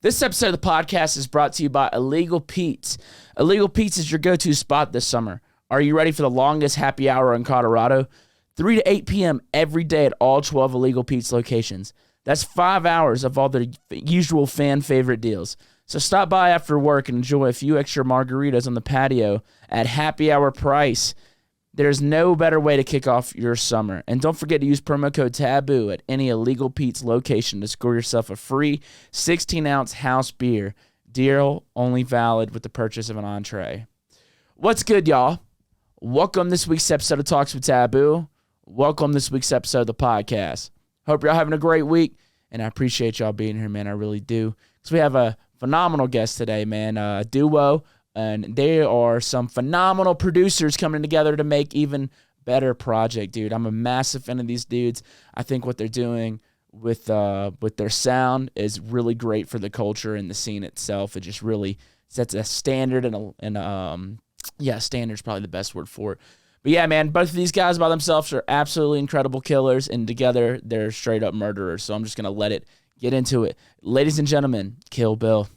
This episode of the podcast is brought to you by Illegal Pete's. Illegal Pete's is your go-to spot this summer. Are you ready for the longest happy hour in Colorado? 3 to 8 p.m. every day at all 12 Illegal Pete's locations. That's 5 hours of all the usual fan favorite deals. So stop by after work and enjoy a few extra margaritas on the patio at happy hour price. There's no better way to kick off your summer. And don't forget to use promo code TABOO at any Illegal Pete's location to score yourself a free 16-ounce house beer. Deal only valid with the purchase of an entree. What's good, y'all? Welcome this week's episode of Talks with Taboo. Welcome this week's episode of the podcast. Hope y'all having a great week, and I appreciate y'all being here, man. I really do. Because we have a phenomenal guest today, man. Duo, and they are some phenomenal producers coming together to make even better project, dude. I'm a massive fan of these dudes. I think what they're doing with their sound is really great for the culture and the scene itself. It just really sets a standard standard's probably the best word for it. But yeah, man, both of these guys by themselves are absolutely incredible killers, and together they're straight up murderers. So I'm just gonna let it get into it. Ladies and gentlemen, Kill Bill.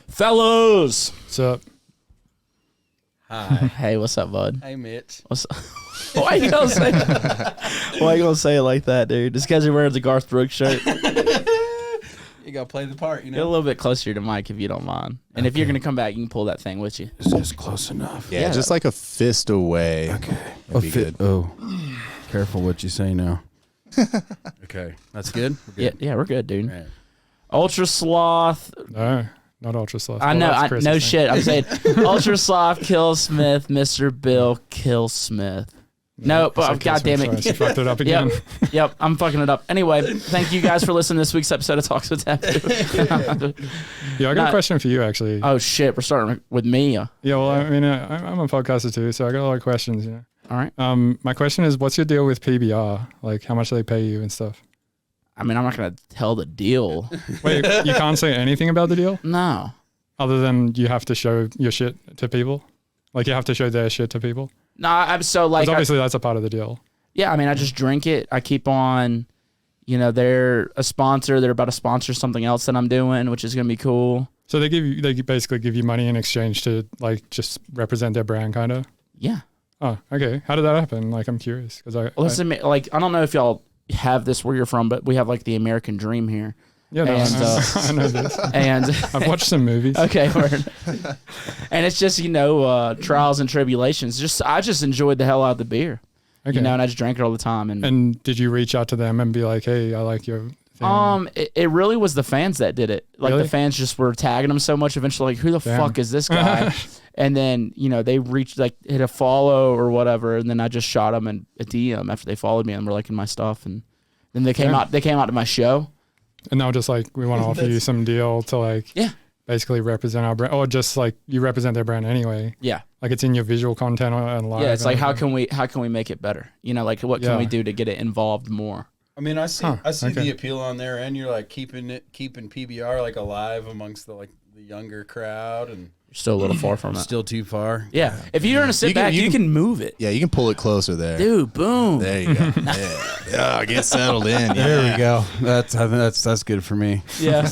Fellows, What's up? Hi. Hey, what's up, bud? Hey, Mitch. What's up? Why you gonna say? Why you gonna say it like that, dude? Just because you're wearing the Garth Brooks shirt. You gotta play the part, you Get a know. little bit closer to Mike if you don't mind. And if you're gonna come back, you can pull that thing with you. Is this close enough? Yeah, just like a fist away. Okay. That'd be good. Oh, careful what you say now. Okay, that's good. We're good. Yeah, we're good, dude. Right. Ultra Sloth. No, not Ultra Sloth. I know, no shit. I'm saying Ultra Sloth, Kill Smith, Mr. Bill, Kill Smith. No, but God damn it. You fucked it up again. Yep, I'm fucking it up. Anyway, thank you guys for listening to this week's episode of Talks with Taboo. Yeah, I got a question for you, actually. Oh, shit, we're starting with me. Yeah, well, I mean, I'm a podcaster too, so I got a lot of questions, you know. All right. My question is, what's your deal with PBR? Like, how much do they pay you and stuff? I mean, I'm not going to tell the deal. Wait, you can't say anything about the deal? No. Other than you have to show your shit to people? Like, you have to show their shit to people? No, I'm so like... 'Cause obviously, that's a part of the deal. Yeah, I mean, I just drink it. I keep on, they're a sponsor. They're about to sponsor something else that I'm doing, which is going to be cool. So they basically give you money in exchange to, like, just represent their brand, kind of? Yeah. Oh, okay. How did that happen? Like, I'm curious. Because I don't know if y'all have this where you're from, but we have, like, the American dream here. Yeah, no, And, I know this. And I've watched some movies. okay, word. And it's just trials and tribulations. I just enjoyed the hell out of the beer, Okay. and I just drank it all the time. And did you reach out to them and be like, "Hey, I like your thing"? It really was the fans that did it. Like Really? the fans just were tagging them so much. Eventually, like, who the Damn. fuck is this guy? And then they reached hit a follow or whatever, and then I just shot them in a DM after they followed me and were liking my stuff, and then they came out. They came out to my show. And now just like we want to offer you some deal to like basically represent our brand, or just like you represent their brand anyway. Yeah. Like it's in your visual content and live. Yeah, it's like how can we make it better? Like what can we do to get it involved more? I mean, I see okay. the appeal on there, and you're like keeping PBR like alive amongst the younger crowd, and You're still a little far from it. still too far. Yeah. If you're gonna sit back, you can move it. Yeah, you can pull it closer there. Dude, boom. There you go. Yeah, get settled in. Yeah. There we go. I think that's good for me. Yeah.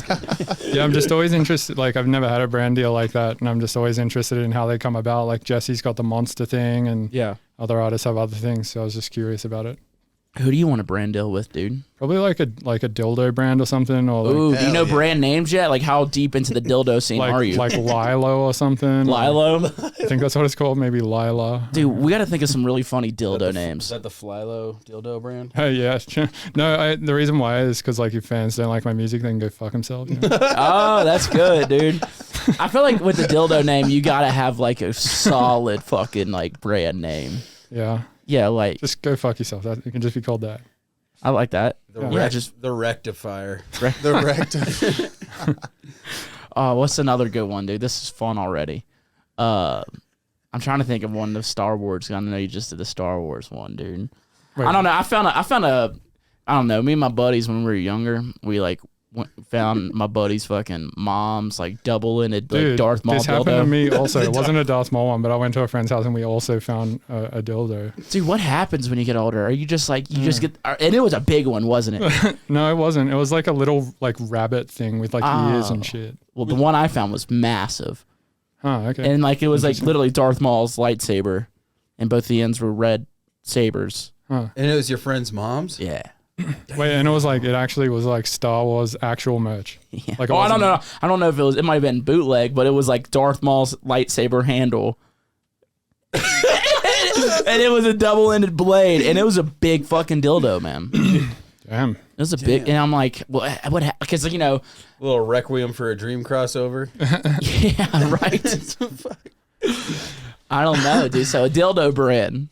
Yeah, I'm just always interested. Like I've never had a brand deal like that, and I'm just always interested in how they come about. Like Jesse's got the Monster thing, and Yeah. other artists have other things. So I was just curious about it. Who do you want to brand deal with, dude? Probably like a dildo brand or something, or like, Ooh, do you know yeah. brand names yet? Like how deep into the dildo scene are you? like Lilo or something. Lilo? I think that's what it's called. Maybe Lila. Dude, we got to think of some really funny dildo Is names. that the Flylo dildo brand? Hey, yeah. No, the reason why is because like if fans don't like my music, they can go fuck themselves. You know? Oh, that's good, dude. I feel like with the dildo name, you got to have like a solid fucking like brand name. Yeah. Yeah, like Just go fuck yourself. It can just be called that. I like that. The rectifier. The rectum. What's another good one, dude? This is fun already. I'm trying to think of one of Star Wars. I know you just did the Star Wars one, dude. Wait. I don't know. I found a. I don't know. Me and my buddies when we were younger, we like found my buddy's fucking mom's like double-ended like Darth Maul this happened dildo. to me also. It wasn't a Darth Maul one, but I went to a friend's house and we also found a dildo. Dude, what happens when you get older? Are you just like just get? And it was a big one, wasn't it? No, it wasn't. It was like a little like rabbit thing with like ears and shit. Well, the one I found was massive, Oh, okay. and like it was like literally Darth Maul's lightsaber, and both the ends were red sabers. Huh. And it was your friend's mom's? Yeah. Wait, and it actually was like Star Wars actual merch. Yeah. Like it I don't wasn't- know. I don't know if it might have been bootleg, but it was like Darth Maul's lightsaber handle. And it was a double-ended blade, and it was a big fucking dildo, man. It Damn. was a big, and I'm like, well, what? Because you know, A little Requiem for a Dream crossover. yeah, right. I don't know, dude. So a dildo brand.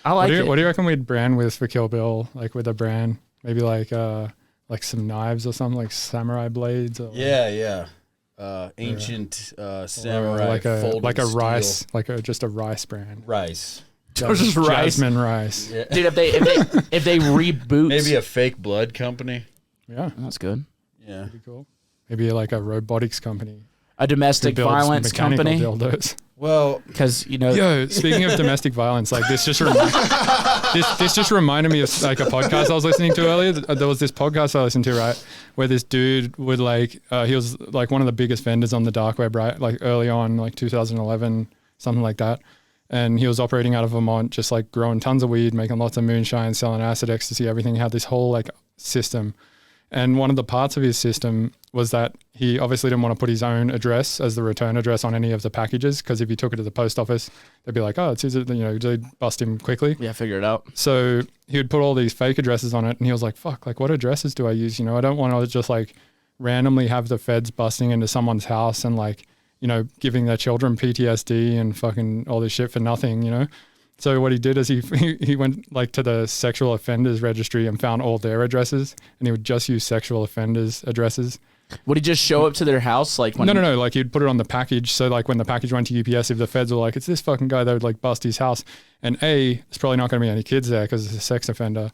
I like it. What do you reckon we'd brand with for Kill Bill? Like with a brand, maybe like some knives or something, like samurai blades. Or Yeah. Ancient samurai like a folded steel. rice, just a rice brand. Rice. Just rice. Jasmine rice. Yeah. Dude, if they reboot, Maybe a fake blood company. Yeah, that's good. Yeah. pretty cool. Maybe like a robotics company. A domestic who builds violence mechanical company, dildos. Well, because you know, Yo, speaking of domestic violence, like this just reminded me of like a podcast I was listening to earlier. There was this podcast I listened to, right, where this dude would like he was like one of the biggest vendors on the dark web, right, like early on, like 2011, something like that. And he was operating out of Vermont, just like growing tons of weed, making lots of moonshine, selling acid, ecstasy, everything. He had this whole like system. And one of the parts of his system was that he obviously didn't want to put his own address as the return address on any of the packages, because if he took it to the post office, they'd be like, oh, it's easy, they'd bust him quickly. yeah, figure it out. So he would put all these fake addresses on it, and he was like, fuck, like what addresses do I use? I don't want to just like randomly have the feds busting into someone's house and like, giving their children PTSD and fucking all this shit for nothing, So what he did is he went like to the sexual offenders registry and found all their addresses, and he would just use sexual offenders addresses. Would he just show up to their house like when? No. Like he'd put it on the package. So like when the package went to UPS, if the feds were like, it's this fucking guy, they would like bust his house. And A, there's probably not going to be any kids there because it's a sex offender.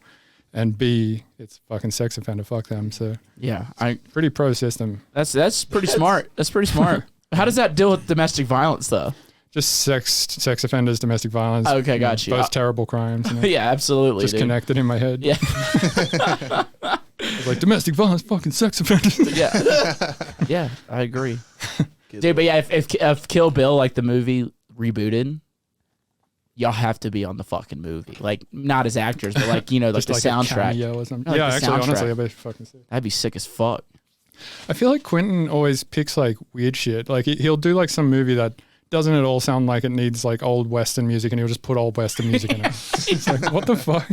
And B, it's fucking sex offender. Fuck them. So Yeah, pretty pro system. that's pretty smart. That's pretty smart. How does that deal with domestic violence though? Just sex offenders, domestic violence. Okay, got you. Both terrible crimes. Yeah, absolutely. Just dude. connected in my head. Yeah, I was like domestic violence, fucking sex offenders. yeah, I agree. Dude, but yeah, if Kill Bill like the movie rebooted, y'all have to be on the fucking movie. Like not as actors, but like like Just the like soundtrack. A cameo or something. Like Yeah, the actually, soundtrack. honestly, I'd be fucking sick. That'd be sick as fuck. I feel like Quentin always picks like weird shit. Like he'll do like some movie that doesn't at all sound like it needs like old Western music, and he'll just put old Western music in it. It's like, what the fuck?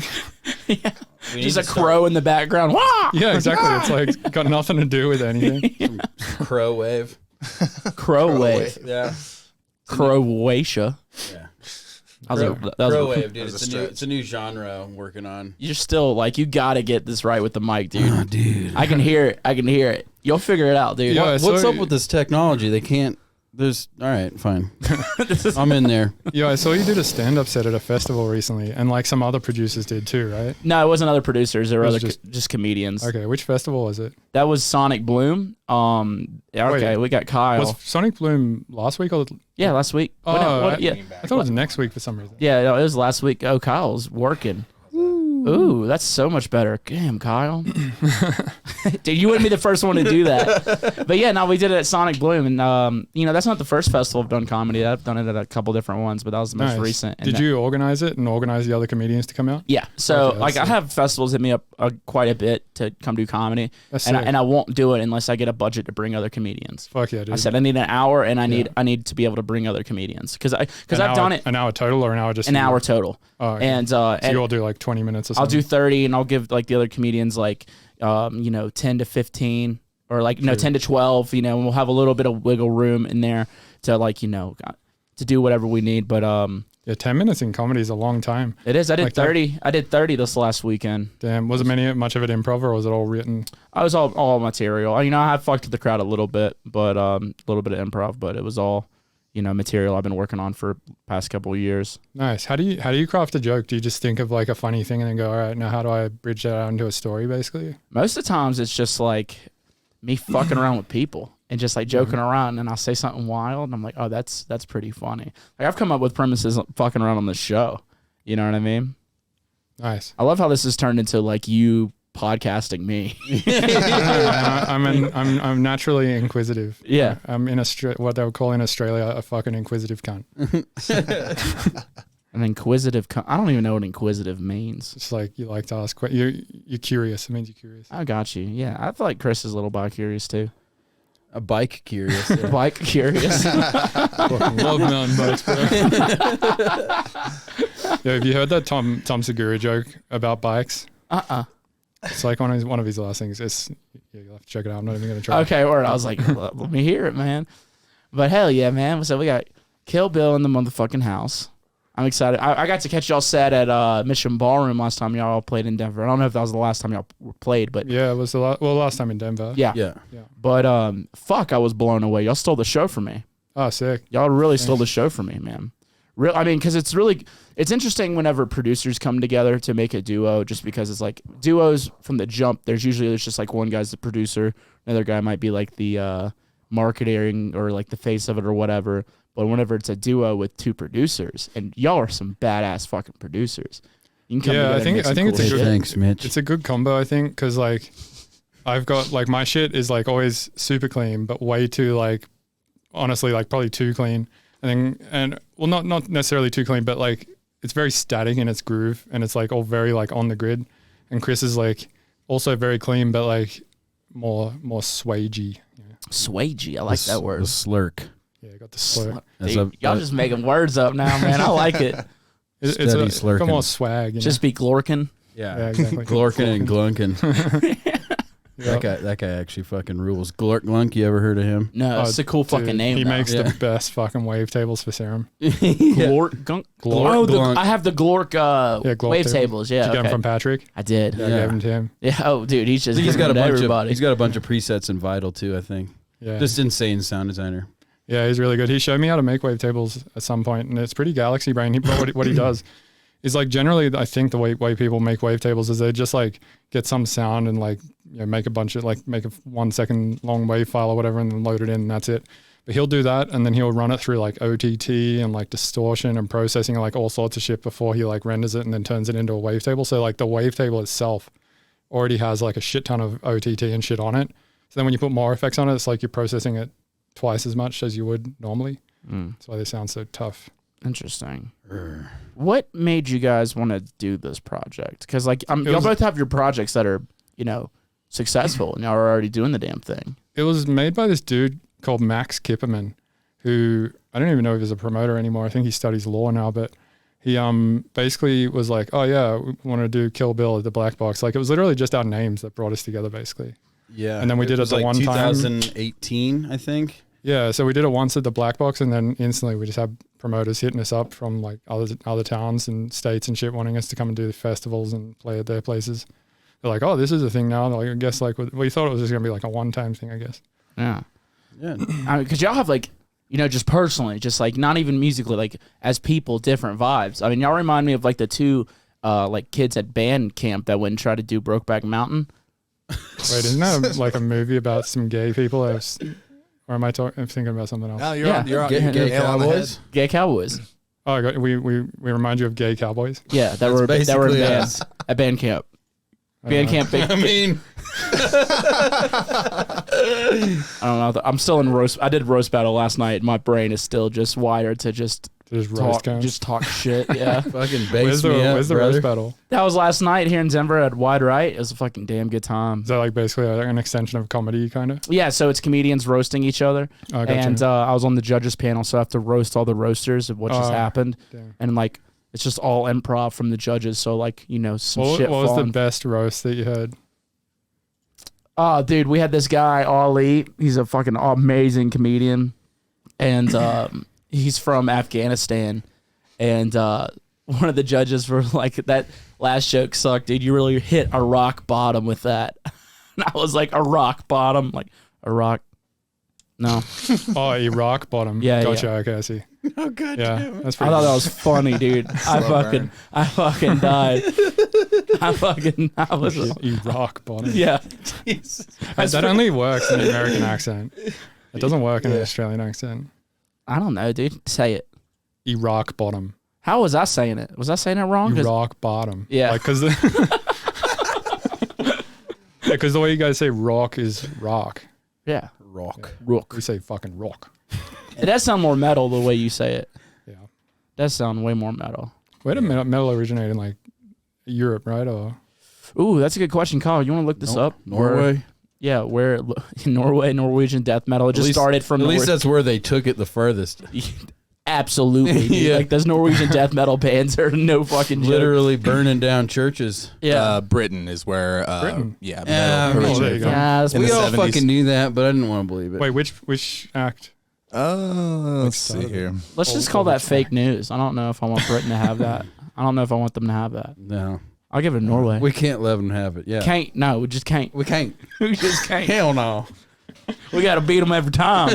Yeah. Just a crow in the background. Wah! Yeah, exactly. It's like got nothing to do with anything. Crow wave. Crow wave. Yeah. Croatia. Yeah. Crow wave, dude. It's a new genre I'm working on. You're still like, you gotta get this right with the mic, dude. Oh, dude. I can hear it. You'll figure it out, dude. Yeah, What's up with this technology? They can't. All right, fine. I'm in there. Yeah, I saw you did a stand-up set at a festival recently, and like some other producers did too, right? No, it wasn't other producers. There were It other was just comedians. Okay, which festival was it? That was Sonic Bloom. Yeah, okay, we got Kyle. Was Sonic Bloom last week or? Yeah, last week. Oh, yeah. I thought it was next week for some reason. Yeah, no, it was last week. Oh, Kyle's working. Ooh, that's so much better. Damn, Kyle. Dude, you wouldn't be the first one to do that. But yeah, no, we did it at Sonic Bloom. And, that's not the first festival I've done comedy. I've done it at a couple different ones, but that was the most Nice. recent. And Did you organize it and organize the other comedians to come out? Yeah. So, Okay, like, I that's have festivals hit me up quite a bit to come do comedy. That's And sick. I won't do it unless I get a budget to bring other comedians. Fuck yeah, dude. I said I need an hour, and I need to be able to bring other comedians because I've done it An hour total or an hour just an for you? hour total. Oh, okay. And So you all do like 20 minutes or I'll something? do 30, and I'll give like the other comedians like 10 to 15 or like 10 to 12. And we'll have a little bit of wiggle room in there to like to do whatever we need. But Yeah, Yeah, 10 minutes in comedy is a long time. It is. I did Like that- 30. I did 30 this last weekend. Damn, was it much of it improv or was it all written? I was all material. You know, I fucked with the crowd a little bit, but a little bit of improv, but it was all, you know, material I've been working on for past couple of years. Nice. How do you craft a joke? Do you just think of like a funny thing and then go, all right, now how do I bridge that out into a story basically? Most of the times it's just like me fucking around with people and just like joking around, and I'll say something wild and I'm like, oh, that's pretty funny. Like I've come up with premises fucking around on the show. You know what I mean? Nice. I love how this has turned into like you podcasting me. I'm naturally inquisitive. Yeah. I'm in what they would call in Australia a fucking inquisitive cunt. An inquisitive. I don't even know what inquisitive means. It's like you like to ask. You're curious. It means you're curious. I got you. Yeah, I feel like Chris is a little bi-curious too. A bike curious. Yeah. Bike curious. Fucking love mountain bikes, bro. Yeah, have you heard that Tom Segura joke about bikes? It's like one of his last things. You'll have to check it out. I'm not even gonna try. Okay, word. I was like, let me hear it, man. But hell yeah, man. So we got Kill Bill in the motherfucking house. I'm excited. I got to catch y'all set at Mission Ballroom last time y'all all played in Denver. I don't know if that was the last time y'all played, but Yeah, it was the last time in Denver. yeah. Yeah. But fuck, I was blown away. Y'all stole the show from me. Oh, sick. Y'all really stole the show from me, man. I mean, because it's interesting whenever producers come together to make a duo, just because it's like duos from the jump. There's just like one guy's the producer, another guy might be like the marketing or like the face of it or whatever. But whenever it's a duo with two producers, and y'all are some badass fucking producers, you can come together I and think make some it's cool a good. shit. Thanks, Mitch. It's a good combo, I think, because like I've got like my shit is like always super clean, but way too like honestly like probably too clean. And not necessarily too clean, but like it's very static in its groove, and it's like all very like on the grid. And Chris is like also very clean, but like more swagey. Yeah, Swagey, I like that word. The slurk. yeah, got the slur. Dude, y'all just making words up now, man. I like it. It's Steady got slurking. more swag. You Just be glorkin. yeah, exactly. Glorkin and Glunkin. Yeah. That guy actually fucking rules. Glork Glunk, you ever heard of him? No, Oh, it's a cool fucking Dude, name. He though. makes Yeah. the best fucking waves serum. Glork. Gunk. Glork. Oh, Glunk. I have the Glork, Glork wave table. tables. Yeah, Did you get okay. him from Patrick? I did. Yeah, I Yeah. gave him to him. Yeah. Oh, dude, he's just He's got a giving it to bunch everybody. of presets in Vital too, I think. Yeah. Just insane sound designer. Yeah, he's really good. He showed me how to make wave tables at some point, and it's pretty galaxy brain. What he does is like generally, I think the way people make wave tables is they just like get some sound and like make a bunch of like make a 1 second long wave file or whatever, and then load it in, and that's it. But he'll do that, and then he'll run it through like OTT and like distortion and processing and like all sorts of shit before he like renders it and then turns it into a wave table. So like the wave table itself already has like a shit ton of OTT and shit on it. So then when you put more effects on it, it's like you're processing it twice as much as you would normally. That's why they sound so tough. Interesting. What made you guys want to do this project? Because like y'all was- both have your projects that are successful, and y'all are already doing the damn thing. It was made by this dude called Max Kipperman, who I don't even know if he's a promoter anymore. I think he studies law now, but he basically was like, oh yeah, we want to do Kill Bill at the Black Box. Like it was literally just our names that brought us together basically. Yeah. And then we did it was the like one time. 2018, I think. Yeah, so we did it once at the Black Box, and then instantly we just had promoters hitting us up from like other towns and states and shit wanting us to come and do the festivals and play at their places. They're like, oh, this is a thing now. Like, I guess like we thought it was just gonna be like a one-time thing, I guess. Yeah. Yeah. Because y'all have like, just personally, just like not even musically, like as people, different vibes. I mean, y'all remind me of like the two like kids at band camp that went and tried to do Brokeback Mountain. Wait, isn't that like a movie about some gay people? Or am I thinking about something else? No, Yeah. you're on Gay nail on the head. Cowboys. Gay Cowboys. Oh, we remind you of gay cowboys. Yeah, that That's were in basically bands at band camp. Band camp. I mean, I don't know. I'm still in roast. I did roast battle last night. My brain is still just wired to just Just roast talk shit. Yeah, fucking Where's base the me up, roast brother. battle? that was last night here in Denver at Wide Right. It was a fucking damn good time. Is that like basically like an extension of comedy, kind of? Yeah, so it's comedians roasting each other, Oh, gotcha. and I was on the judges panel, so I have to roast all the roasters of what just happened, Damn. and like it's just all improv from the judges. So like some What shit. was the falling. best roast that you heard? Oh, dude, we had this guy, Ali. He's a fucking amazing comedian. And he's from Afghanistan. and one of the judges were like, "That last joke sucked, dude. You really hit a rock bottom with that." And I was like, "A rock bottom, like a rock." No. Oh, a rock bottom. Yeah, Gotcha. yeah. Okay, I see. Oh, God. Yeah, that's I pretty thought good. that was funny, dude. I fucking died. I was, You rock bottom. yeah. That only works in an American accent. It doesn't work in an Australian accent. I don't know, dude. Say it. You rock bottom. How was I saying it? Was I saying it wrong? You 'Cause- rock bottom. Yeah. Like, because the way you guys say rock is rock. Yeah. Rock. Rook. We say fucking rock. It does sound more metal the way you say it. Yeah. Does sound way more metal. Where did metal originate in like Europe, right? Or Ooh, that's a good question, Kyle. You want to look this up? Norway. Yeah, where in Norway, Norwegian death metal. It just started from At least North. that's where they took it the furthest. Absolutely, dude. Yeah. Like those Norwegian death metal bands are no fucking joke. Literally burning down churches. Yeah. Britain is where, Britain? yeah, Yeah, metal oh, there you originated go. from. Yes, In We the all 70s. fucking knew that, but I didn't want to believe it. wait, which act? Let's see here. let's just call that fake news. I don't know if I want Britain to have that. I don't know if I want them to have that. No. I'll give it to Norway. We can't let them have it. Yeah. Can't. No, we just can't. We can't. We just can't. Hell no. We got to beat them every time.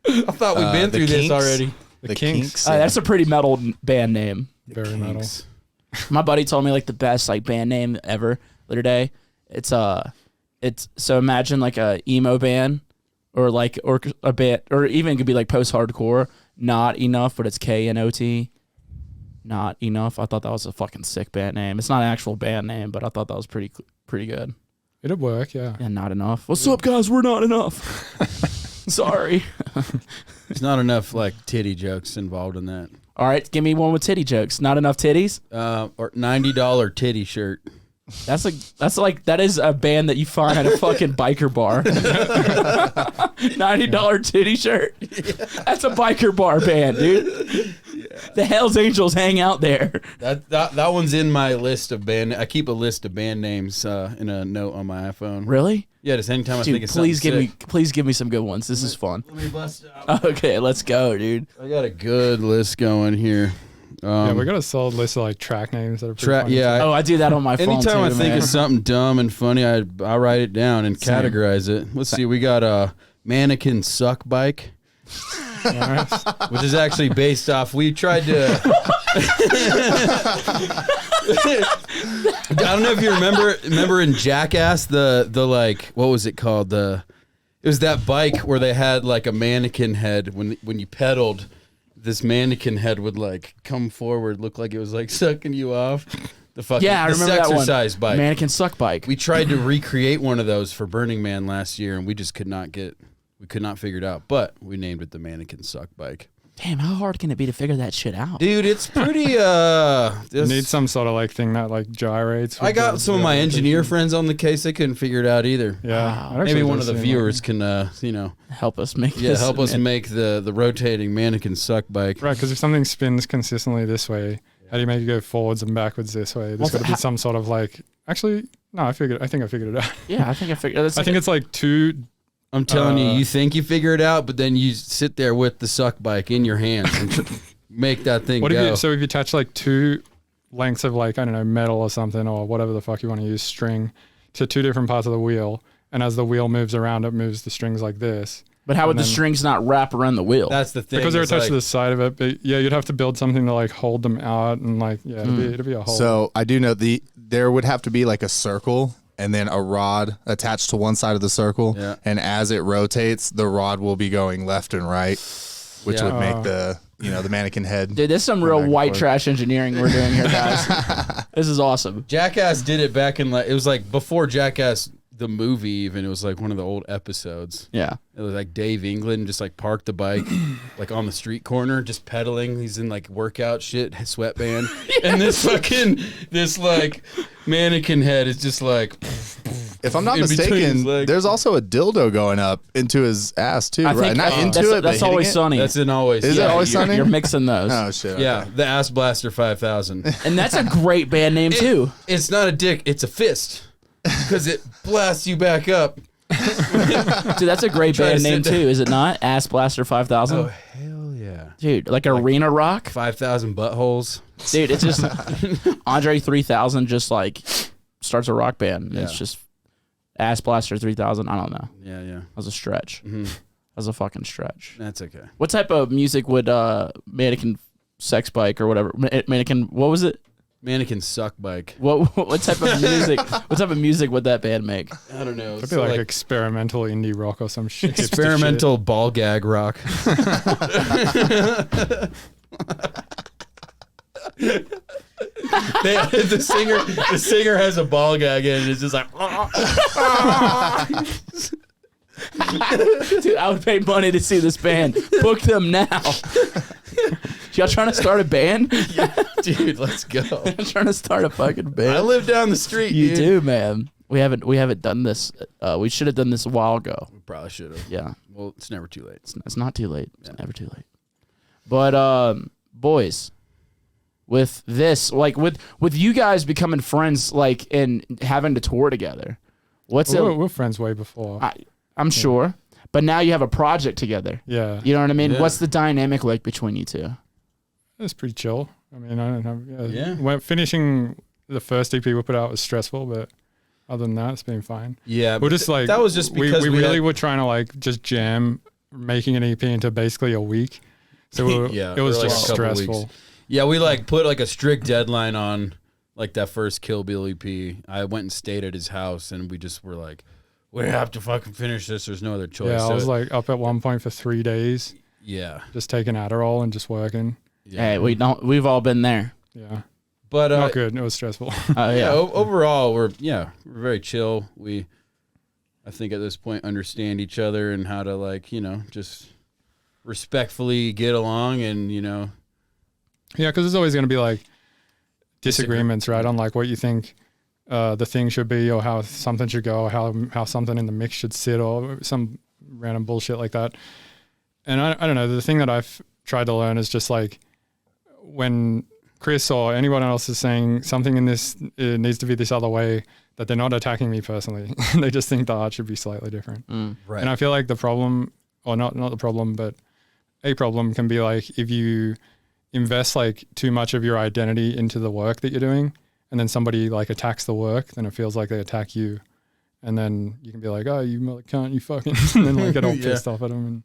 I thought we'd been The through this Kinks. already. The Kinks. That's a pretty metal band name. Very metal. Kinks. My buddy told me like the best like band name ever the other day. It's so imagine like a emo band or like or a band or even it could be like post hardcore. Not enough, but it's KNOT. Not enough. I thought that was a fucking sick band name. It's not an actual band name, but I thought that was pretty good. It'd work, yeah. Yeah, not enough. What's up, guys? We're not enough. Sorry. There's not enough like titty jokes involved in that. All right, give me one with titty jokes. Not enough titties. Or $90 titty shirt. That is a band that you find at a fucking biker bar. $90 titty shirt. That's a biker bar band, dude. The Hells Angels hang out there. That one's in my list of band. I keep a list of band names in a note on my iPhone. Really? Yeah, just anytime I Dude, think of something please give me some good ones. This is fun. Let me bust out. Okay, let's go, dude. I got a good list going here. Yeah, we got a solid list of like track names that are pretty funny. Yeah. Oh, I do that on my phone Anytime too, I think man. of something dumb and funny, I write it down and Same. categorize it. Let's see. We got a mannequin suck bike, Nice. which is actually based off. We tried to. I don't know if you remember in Jackass the like what was it called it was that bike where they had like a mannequin head when you pedaled. This mannequin head would like come forward, look like it was like sucking you off. The fucking Yeah, I remember that one. exercise bike. Mannequin suck bike. We tried to recreate one of those for Burning Man last year, and we just could not figure it out. But we named it the Mannequin Suck Bike. Damn, how hard can it be to figure that shit out? Dude, it's pretty. You need some sort of like thing that like gyrates. I with got the- some of my engineer friends on the case. They couldn't figure it out either. Yeah. Wow. It actually Maybe one does of the seem viewers like- can, Help us make this. help us make the rotating Mannequin Suck Bike. Right, because if something spins consistently this way, how do you make it go forwards and backwards this way? There's got to be some sort of like. Actually, no, I think I figured it out. Yeah, I think I figured. I think it's like two. I'm telling you, you think you figure it out, but then you sit there with the suck bike in your hands and make that thing What go. if you attach like two lengths of like I don't know metal or something or whatever the fuck you want to use string to two different parts of the wheel, and as the wheel moves around, it moves the strings like this. But how would and the then- strings not wrap around the wheel? That's the thing. Because they're it's attached like- to the side of it, but yeah, you'd have to build something to like hold them out and like it'd be a whole. So I do know there would have to be like a circle and then a rod attached to one side of the circle. Yeah. And as it rotates, the rod will be going left and right, which Yeah. would make the mannequin head. Dude, this is some real back and white forth. trash engineering we're doing here, guys. This is awesome. Jackass did it back in it was like before Jackass the movie even. It was like one of the old episodes. Yeah. It was like Dave England just like parked the bike like on the street corner, just pedaling. He's in like workout shit, sweatband, and this like mannequin head is just like. If I'm not in between his mistaken, legs. there's also a dildo going up into his ass too, I right? think Not into it, but that's hitting always it? sunny. That's in always. Is it yeah, always you're- sunny? You're mixing those. Oh shit! Yeah, okay. the Ass Blaster 5000. And that's a great band name, too. It's not a dick, it's a fist. Because it blasts you back up. Dude, that's a great Try to band name, sit too, down. is it not? Ass Blaster 5000. Oh, hell yeah. Yeah. Dude, like arena rock? 5,000 buttholes. Dude, it's just Andre 3000 just like starts a rock band. Yeah. It's just Ass Blaster 3000. I don't know. Yeah, yeah. That was a stretch. That was a fucking stretch. That's okay. What type of music would Mannequin Sex Bike or whatever? Mannequin, what was it? Mannequin Suck Bike. What type of music? What type of music would that band make? I don't know. It'd be like experimental indie rock or some shit. experimental ball gag rock. The singer has a ball gag and it's just like Dude, I would pay money to see this band. Book them now. Y'all trying to start a band? dude, let's go. I'm trying to start a fucking band. I live down the street. You dude. do, man. We haven't done this. We should have done this a while ago. We probably should have. Yeah, Well, it's never too late. it's not too late. It's never too late. But boys, with this, like with you guys becoming friends, like and having to tour together, what's Well, it? we're friends way before. I'm sure, but now you have a project together. Yeah. You know what I mean? Yeah. What's the dynamic like between you two? It's pretty chill. I mean, I don't know. Yeah. When finishing the first EP we put out was stressful, but other than that, it's been fine. Yeah, We're just like that was just because we really had- were trying to like just jam making an EP into basically a week. So we were, Yeah, it was or like just a couple stressful. weeks. Yeah, we like put like a strict deadline on like that first Kill Bill EP. I went and stayed at his house, and we just were like, we have to fucking finish this. There's no other choice. Yeah, I So- was like up at one point for 3 days, yeah, just taking Adderall and just working. yeah. Hey, we've all been there. Yeah, But not good. It was stressful. yeah, overall we're very chill. I think at this point understand each other and how to like just respectfully get along and Yeah, because there's always going to be like disagreements, right, on like what you think the thing should be, or how something should go, or how something in the mix should sit, or some random bullshit like that. And I don't know. The thing that I've tried to learn is just like when Chris or anyone else is saying something in this it needs to be this other way, that they're not attacking me personally. They just think the art should be slightly different. right. And I feel like the problem, or not the problem, but a problem can be like if you invest like too much of your identity into the work that you're doing, and then somebody like attacks the work, then it feels like they attack you. And then you can be like, oh, you mother cunt, you fucking, and then like get all pissed off at them. And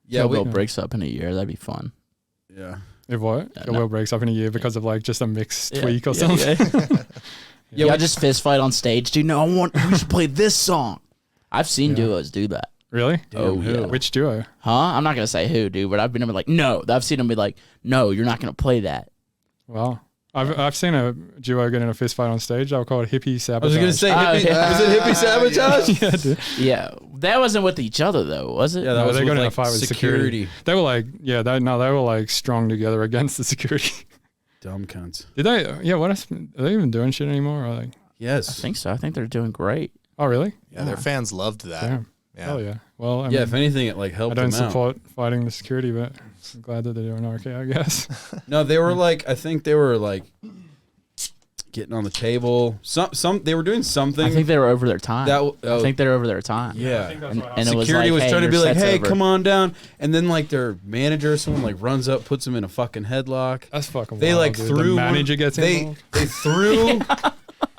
yeah, Kill Bill breaks up in a year. That'd be fun. yeah. if what? Yeah, Your will breaks up in a year because of like just a mix tweak or Yeah, something. Yeah, y'all just fist fight on stage, dude. No, we should play this song. I've seen Yeah. duos do that. Really? Oh, who? yeah. Which duo? Huh? I'm not gonna say who, dude, but I've been like, no. I've seen them be like, no, you're not gonna play that. Well, I've seen a duo get in a fist fight on stage. They were called Hippie I Sabotage. was gonna say, hippie, yeah. was it hippie sabotage? yeah, dude. Yeah, that wasn't with each other though, was it? Yeah, that No, was they with, got in a like, fight with security. They were like, they were like strong together against the security. Dumb cunts. Did they? Yeah, are they even doing shit anymore? Or like, Yes. I think so. I think they're doing great. oh really? Yeah, their fans loved that. Damn. Yeah. Hell yeah. Well, I Yeah, mean, if anything, it like I helped don't them out. support fighting the security, but I'm glad that they're doing okay, I guess. No, they were like, I think they were like getting on the table. They were doing something. I think they were over their time. that. I think they're over their time. yeah. And it was Security like, was hey, trying to your be like, set's "Hey, over. come on down," and then like their manager or someone like runs up, puts them in a fucking headlock. That's fucking They wild, like dude. threw the one- manager gets they involved. they threw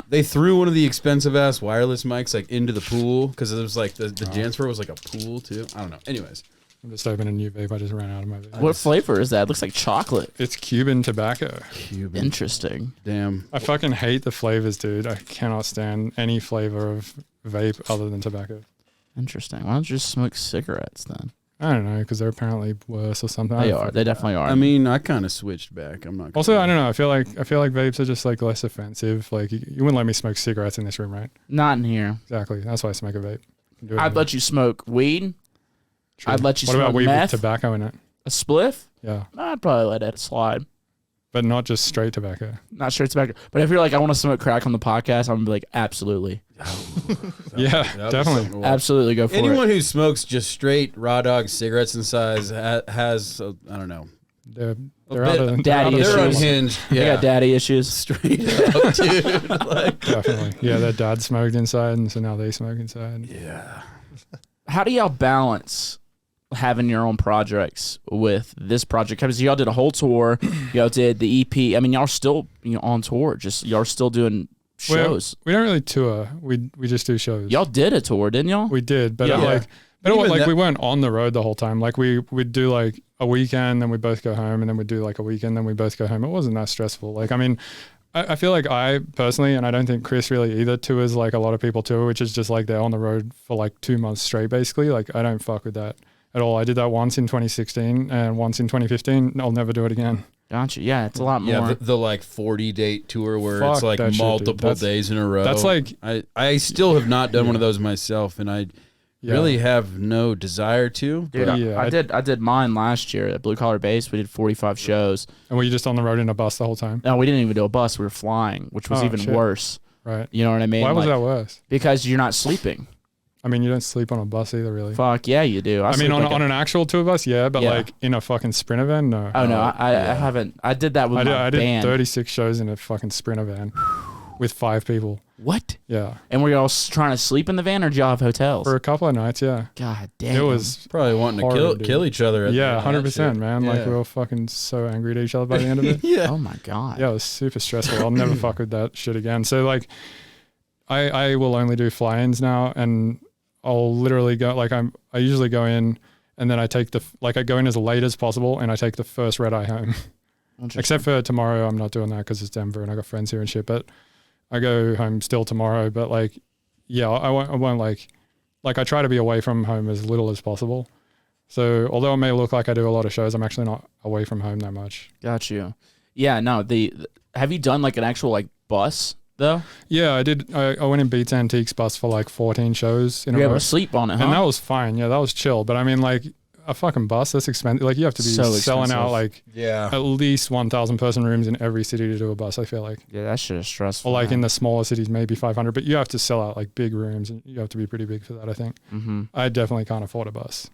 they threw one of the expensive ass wireless mics like into the pool because it was like the dance floor was like a pool too. I don't know. Anyways, I'm just opening a new vape. I just ran out of my vape. What flavor is that? It looks like chocolate. It's Cuban tobacco. Cuban. Interesting. Damn. I fucking hate the flavors, dude. I cannot stand any flavor of vape other than tobacco. Interesting. Why don't you just smoke cigarettes then? I don't know, because they're apparently worse or something. They are. They definitely are. I mean, I kind of switched back. I'm not. Gonna Also, lie. I don't know. I feel like vapes are just like less offensive. Like you wouldn't let me smoke cigarettes in this room, right? not in here. Exactly. That's why I smoke a vape. Can do it I'd anyway. let you smoke weed. True. I'd let you What about smoke weed meth? with tobacco in it? A spliff? Yeah, I'd probably let it slide. but not just straight tobacco. Not straight tobacco. But if you're like, I want to smoke crack on the podcast, I'm gonna be like, absolutely. Yeah, That'd be definitely. something to watch. Absolutely go for Anyone it. who smokes just straight raw dog cigarettes inside has I don't know. They're bit out of daddy they're They're issues. unhinged. They Yeah. got daddy issues. Straight up, dude. Like, Definitely. Yeah, their dad smoked inside, and so now they smoke inside. yeah. How do y'all balance having your own projects with this project? Because y'all did a whole tour, y'all did the EP. I mean, y'all still on tour. Just y'all still doing shows. We don't really tour. We just do shows. Y'all did a tour, didn't y'all? We did, but we weren't on the road the whole time. Like we'd do like a weekend, then we both go home, and then we'd do like a weekend, then we both go home. It wasn't that stressful. Like, I mean, I feel like I personally, and I don't think Chris really either, tours like a lot of people tour, which is just like they're on the road for like 2 months straight, basically. Like, I don't fuck with that at all. I did that once in 2016 and once in 2015. I'll never do it again. Gotcha. Yeah, it's a lot more. Yeah, the like 40-date tour where Fuck it's like that shit, multiple dude. days in a row. That's like I still have not done one of those myself, and I really have no desire to. Dude, I did mine last year at Blue Collar Base. We did 45 shows. And were you just on the road in a bus the whole time? No, we didn't even do a bus. We were flying, which was even shit. worse. Right. You know what I mean? Why was that worse? Because you're not sleeping. I mean, you don't sleep on a bus either, really. Fuck yeah, you do. I mean, on an actual tour bus, yeah, but like in a fucking sprinter van, no. Oh no, I haven't. I did that with my band. I did 36 shows in a fucking sprinter van with 5 people. What? Yeah. And were y'all trying to sleep in the van, or did y'all have hotels? For a couple of nights, yeah. God damn. It was probably wanting to horrible, kill each other. Yeah, 100%, man. Like Yeah. we were fucking so angry at each other by the end of it. Yeah. Oh my god. Yeah, it was super stressful. I'll never fuck with that shit again. So like, I will only do fly-ins now, and I'll literally go like I usually go in, and then I take I go in as late as possible, and I take the first red eye home. Except for tomorrow, I'm not doing that because it's Denver and I got friends here and shit. But I go home still tomorrow. But like, yeah, I won't like I try to be away from home as little as possible. So although it may look like I do a lot of shows, I'm actually not away from home that much. Got you. Yeah, no. Have you done like an actual like bus though? Yeah, I did. I went in Beats Antiques bus for like 14 shows in a You're row. able to sleep on it, huh? And that was fine. Yeah, that was chill. But I mean, like a fucking bus, that's expensive. Like you have to be So selling expensive. out like Yeah. at least 1,000 person rooms in every city to do a bus, I feel like. Yeah, that shit is stressful. Or like man. in the smaller cities, maybe 500. But you have to sell out like big rooms, and you have to be pretty big for that, I think. Mm-hmm. I definitely can't afford a bus.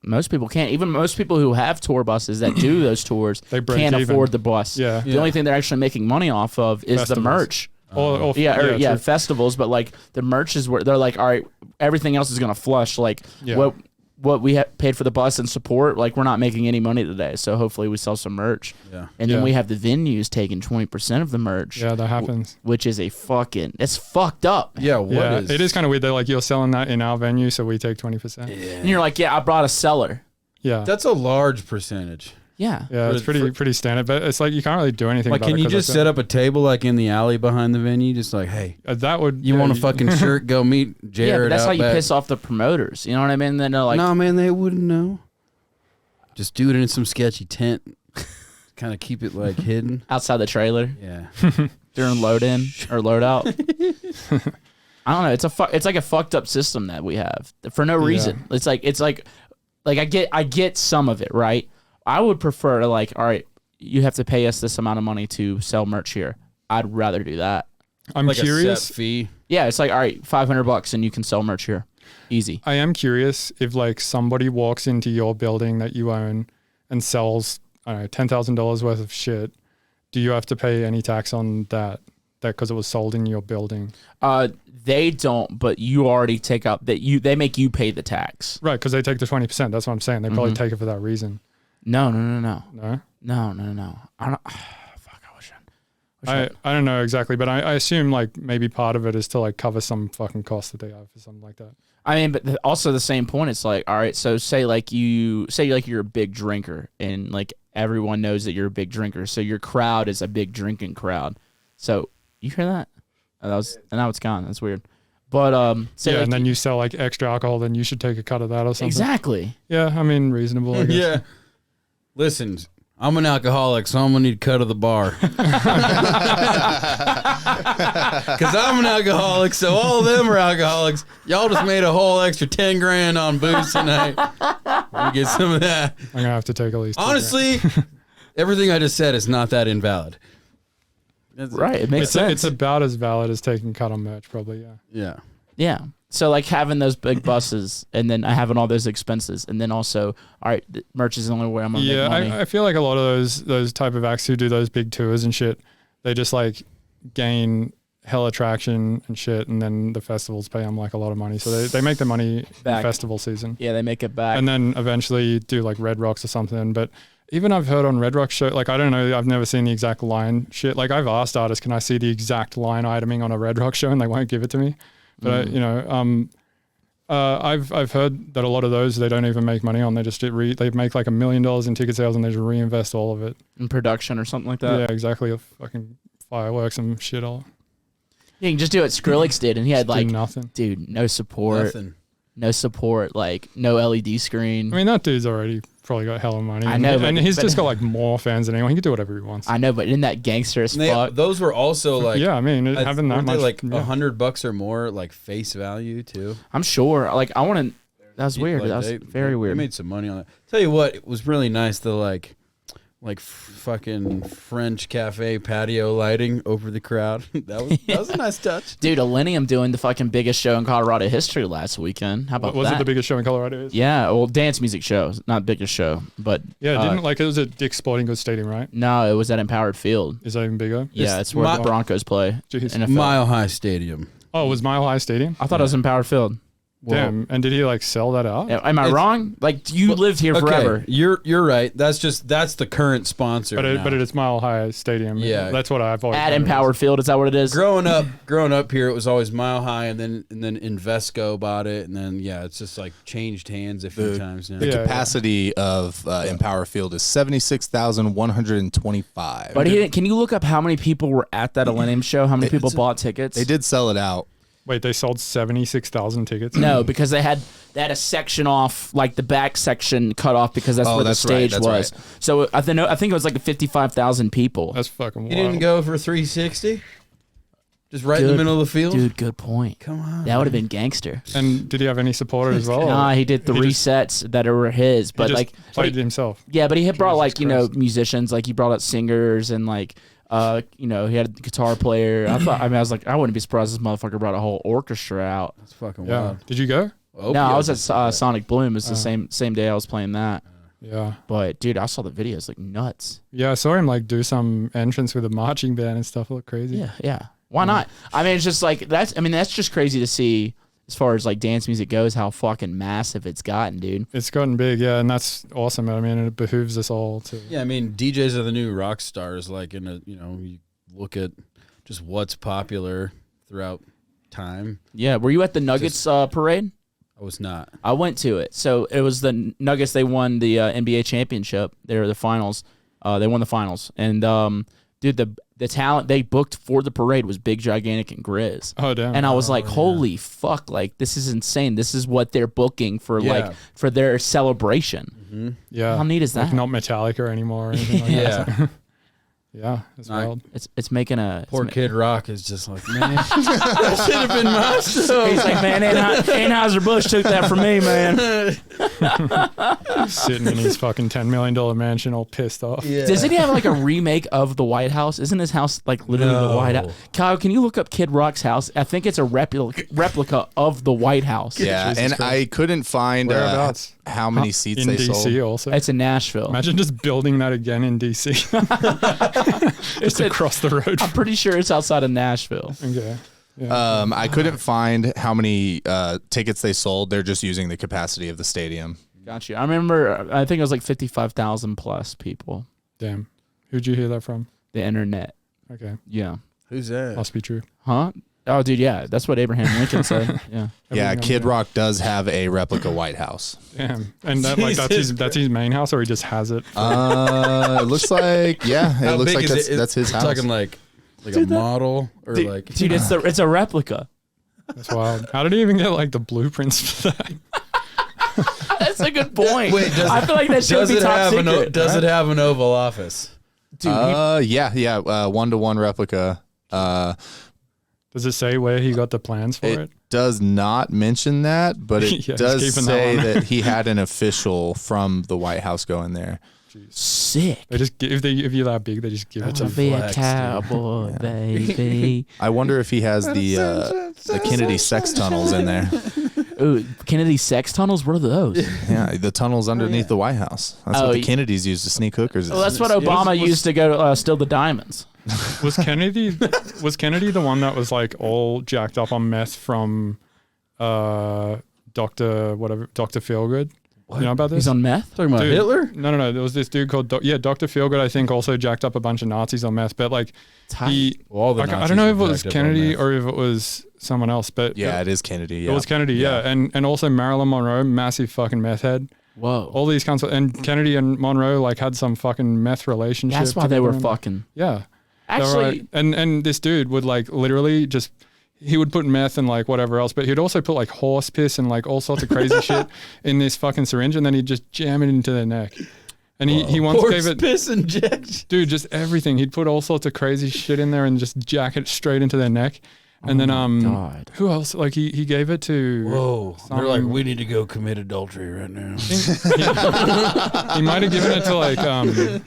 Most people can't. Even most people who have tour buses that do those tours They break can't even. afford the bus. Yeah. The only thing they're actually making money off of is the Festivals. merch. Or Yeah, true. festivals, but like the merch is where they're like, all right, everything else is gonna flush. Like Yeah. what we paid for the bus and support, like we're not making any money today. So hopefully we sell some merch. Yeah. And then Yeah. we have the venues taking 20% of the merch. Yeah, that happens. Which is it's fucked up. Yeah. What is? It is kind of weird. They're like, you're selling that in our venue, so we take 20%. And you're like, yeah, I brought a seller. Yeah. That's a large percentage. Yeah. Yeah, it's pretty standard, but it's like you can't really do anything Like, about can it you 'cause just it's set up a table like in the alley behind the venue? Just like, hey, that would you want a fucking shirt? Go meet Jared. Yeah, but that's out how you back. piss off the promoters. You know what I mean? And then they're like, No, man, they wouldn't know. Just do it in some sketchy tent. Kind of keep it like hidden. outside the trailer Yeah. during load in or load out. I don't know. It's like a fucked up system that we have for no reason. It's like I get some of it, right? I would prefer to like, all right, you have to pay us this amount of money to sell merch here. I'd rather do that. I'm Like curious. a set fee. Yeah, it's like, all right, $500 and you can sell merch here. Easy. I am curious if like somebody walks into your building that you own and sells, I don't know, $10,000 worth of shit. Do you have to pay any tax on that because it was sold in your building? They don't, but you already take out that they make you pay the tax. Right, because they take the 20%. That's what I'm saying. They probably take it for that reason. No. No? No. I don't. Fuck. I don't know exactly, but I assume like maybe part of it is to like cover some fucking cost that they have or something like that. I mean, but also the same point. It's like, all right, so say you're a big drinker, and like everyone knows that you're a big drinker, so your crowd is a big drinking crowd. So you hear that? And now it's gone. That's weird. But say And then you sell like extra alcohol, then you should take a cut of that or something. exactly. Yeah, I mean reasonable. I guess. Yeah. Listen, I'm an alcoholic, so I'm gonna need a cut of the bar. Because I'm an alcoholic, so all of them are alcoholics. Y'all just made a whole extra 10 grand on booze tonight. Let me get some of that. I'm gonna have to take at least. Honestly, everything I just said is not that invalid. Right. It makes sense. It's about as valid as taking a cut on merch, probably. Yeah. Yeah. Yeah. So like having those big buses and then having all those expenses and then also, all right, the merch is the only way I'm gonna make money. I feel like a lot of those type of acts who do those big tours and shit, they just like gain hell attraction and shit, and then the festivals pay them like a lot of money. So they make the money in Back. festival season. Yeah, they make it back. And then eventually do like Red Rocks or something. But even I've heard on Red Rocks show, like I don't know, I've never seen the exact line shit. Like I've asked artists, can I see the exact line iteming on a Red Rocks show, and they won't give it to me. But I've heard that a lot of those they don't even make money on. They just they make like $1 million in ticket sales and they just reinvest all of it in production or something like that. Yeah, exactly. Fucking fireworks and shit all. Yeah, you can just do what Skrillex did, and he had like nothing. Dude, no support. Nothing. No support, like no LED screen. I mean, that dude's already probably got hella money. I know, and but- he's but- just got like more fans than anyone. He can do whatever he wants. I know, but isn't that gangster as fuck? Those were also like Yeah, I mean, having that weren't they much like yeah. $100 or more, like face value too. I'm sure. Like I want to. That was weird. Like, That was very They weird. made some money on it. Tell you what, it was really nice. The like fucking French cafe patio lighting over the crowd. that was a nice touch. Dude, Millennium doing the fucking biggest show in Colorado history last weekend. How about Was that? it the biggest show in Colorado? Yeah, well, dance music show, not biggest show, but Yeah, didn't like it was at the Exploding Good Stadium, right? no, it was at Empowered Field. Is that even bigger? Yeah, it's where my- the Broncos play. Jeez. NFL. Mile High Stadium. Oh, it was Mile High Stadium? I thought it was Empowered Field. Damn. And did he like sell that out? Am I wrong? Like you lived here forever. Okay, you're right. That's the current sponsor. But now. it is Mile High Stadium. Yeah. That's what I've always At known. Empowered Field, is that what it is? growing up here, it was always Mile High, and then Invesco bought it, and then it's just like changed hands a few times now. The Yeah, capacity of Empower Field is 76,125. But can you look up how many people were at that Millennium show? How many people bought tickets? They did sell it out. Wait, they sold 76,000 tickets? No, because they had a section off, like the back section cut off because that's where the that's right, stage that's was. right. So I think it was like 55,000 people. That's fucking wild. You didn't go for 360, just right in the middle of the field. Dude, good point. Come on, That would have been gangster. And did he have any supporters as well? Nah, he did three just- sets that were his, He but just like, played himself. yeah, but he had brought like Christ. musicians, like he brought out singers and like. He had a guitar player. I was like, I wouldn't be surprised if this motherfucker brought a whole orchestra out. that's fucking Yeah. wild. Did you go? Oh, No, I was at Sonic Bloom. It's the same day I was playing that. Yeah. But dude, I saw the videos like nuts. Yeah, I saw him like do some entrance with a marching band and stuff. It looked crazy. Yeah. Why not? I mean, it's just like that's just crazy to see as far as like dance music goes, how fucking massive it's gotten, dude. It's gotten big, yeah, and that's awesome. I mean, it behooves us all to. Yeah, I mean, DJs are the new rock stars. Like you look at just what's popular throughout time. Yeah. Were you at the Nuggets parade? I was not. I went to it. So it was the Nuggets. They won the NBA championship. They were the finals. They won the finals. And dude, the talent they booked for the parade was Big, Gigantic, and Grizz. Oh damn! And I was like, holy fuck, like this is insane. This is what they're booking for for their celebration. yeah, How neat is like that? not Metallica anymore. Or anything like Yeah. that. Yeah, it's wild. It's making a Poor Kid Rock is just like, man, that should have been my show. He's like, man, Anheuser-Busch took that from me, man. Sitting in his fucking $10 million mansion, all pissed off. Yeah. Doesn't he have like a remake of the White House? Isn't his house like literally the White House? Kyle, can you look up Kid Rock's house? I think it's a replica of the White House. Yeah, Jesus and Christ. I couldn't find Whereabouts? how many seats In they DC sold. also. It's in Nashville. Imagine just building that again in DC. Just across the road. I'm pretty sure it's outside of Nashville. Okay. Yeah. I couldn't find how many tickets they sold. They're just using the capacity of the stadium. Got you. I remember, I think it was like 55,000 plus people. Damn. Who'd you hear that from? The internet. Okay. Yeah. Who's that? Must be true. Huh? Oh, dude, yeah. That's what Abraham Lincoln said. Yeah. Yeah, Everything Kid on Rock does have a replica White House. there. Damn. And that, like that's his main house, or he just has it. It looks like How it looks big like is that's his We're house. talking like a model or Dude, like. dude, it's a replica. That's wild. How did he even get like the blueprints for that? That's a good point. Wait, I feel like that should does be it top have secret. does it have an Oval Office? Dude, Yeah, 1-to-1 replica. Does it say where he got the plans for it? It does not mention that, but it Yeah, he's does keeping that say one. that he had an official from the White House going there. sick. They just give if you're that big, they just give it to To you. be a flex, cowboy, baby. I wonder if he has the Kennedy sex tunnels in there. Ooh, Kennedy sex tunnels? What are those? Yeah, the tunnels underneath the White House. That's Oh, what the y- Kennedys used to sneak hookers in. Well, that's what Obama used to go steal the diamonds. Was Kennedy the one that was like all jacked up on meth from Dr. Feelgood? You know about this? He's on meth? Talking about Dude, Hitler? No. There was this dude called Dr. Feelgood. I think also jacked up a bunch of Nazis on meth, but like I don't know if it was Kennedy or if it was someone else, but Yeah, it is Kennedy. Yeah. it was Kennedy. Yeah, and also Marilyn Monroe, massive fucking meth head. Whoa. All these kinds of, and Kennedy and Monroe like had some fucking meth relationship. That's why they were together. fucking. Yeah. They were, Actually, like, and this dude would like literally just. He would put meth and like whatever else, but he'd also put like horse piss and like all sorts of crazy shit in this fucking syringe, and then he'd just jam it into their neck. And he once gave it piss injection. dude, just everything. He'd put all sorts of crazy shit in there and just jack it straight into their neck. And then God. who else? Like he gave it to Whoa. They're like, we need to go commit adultery right now. he might have given it to like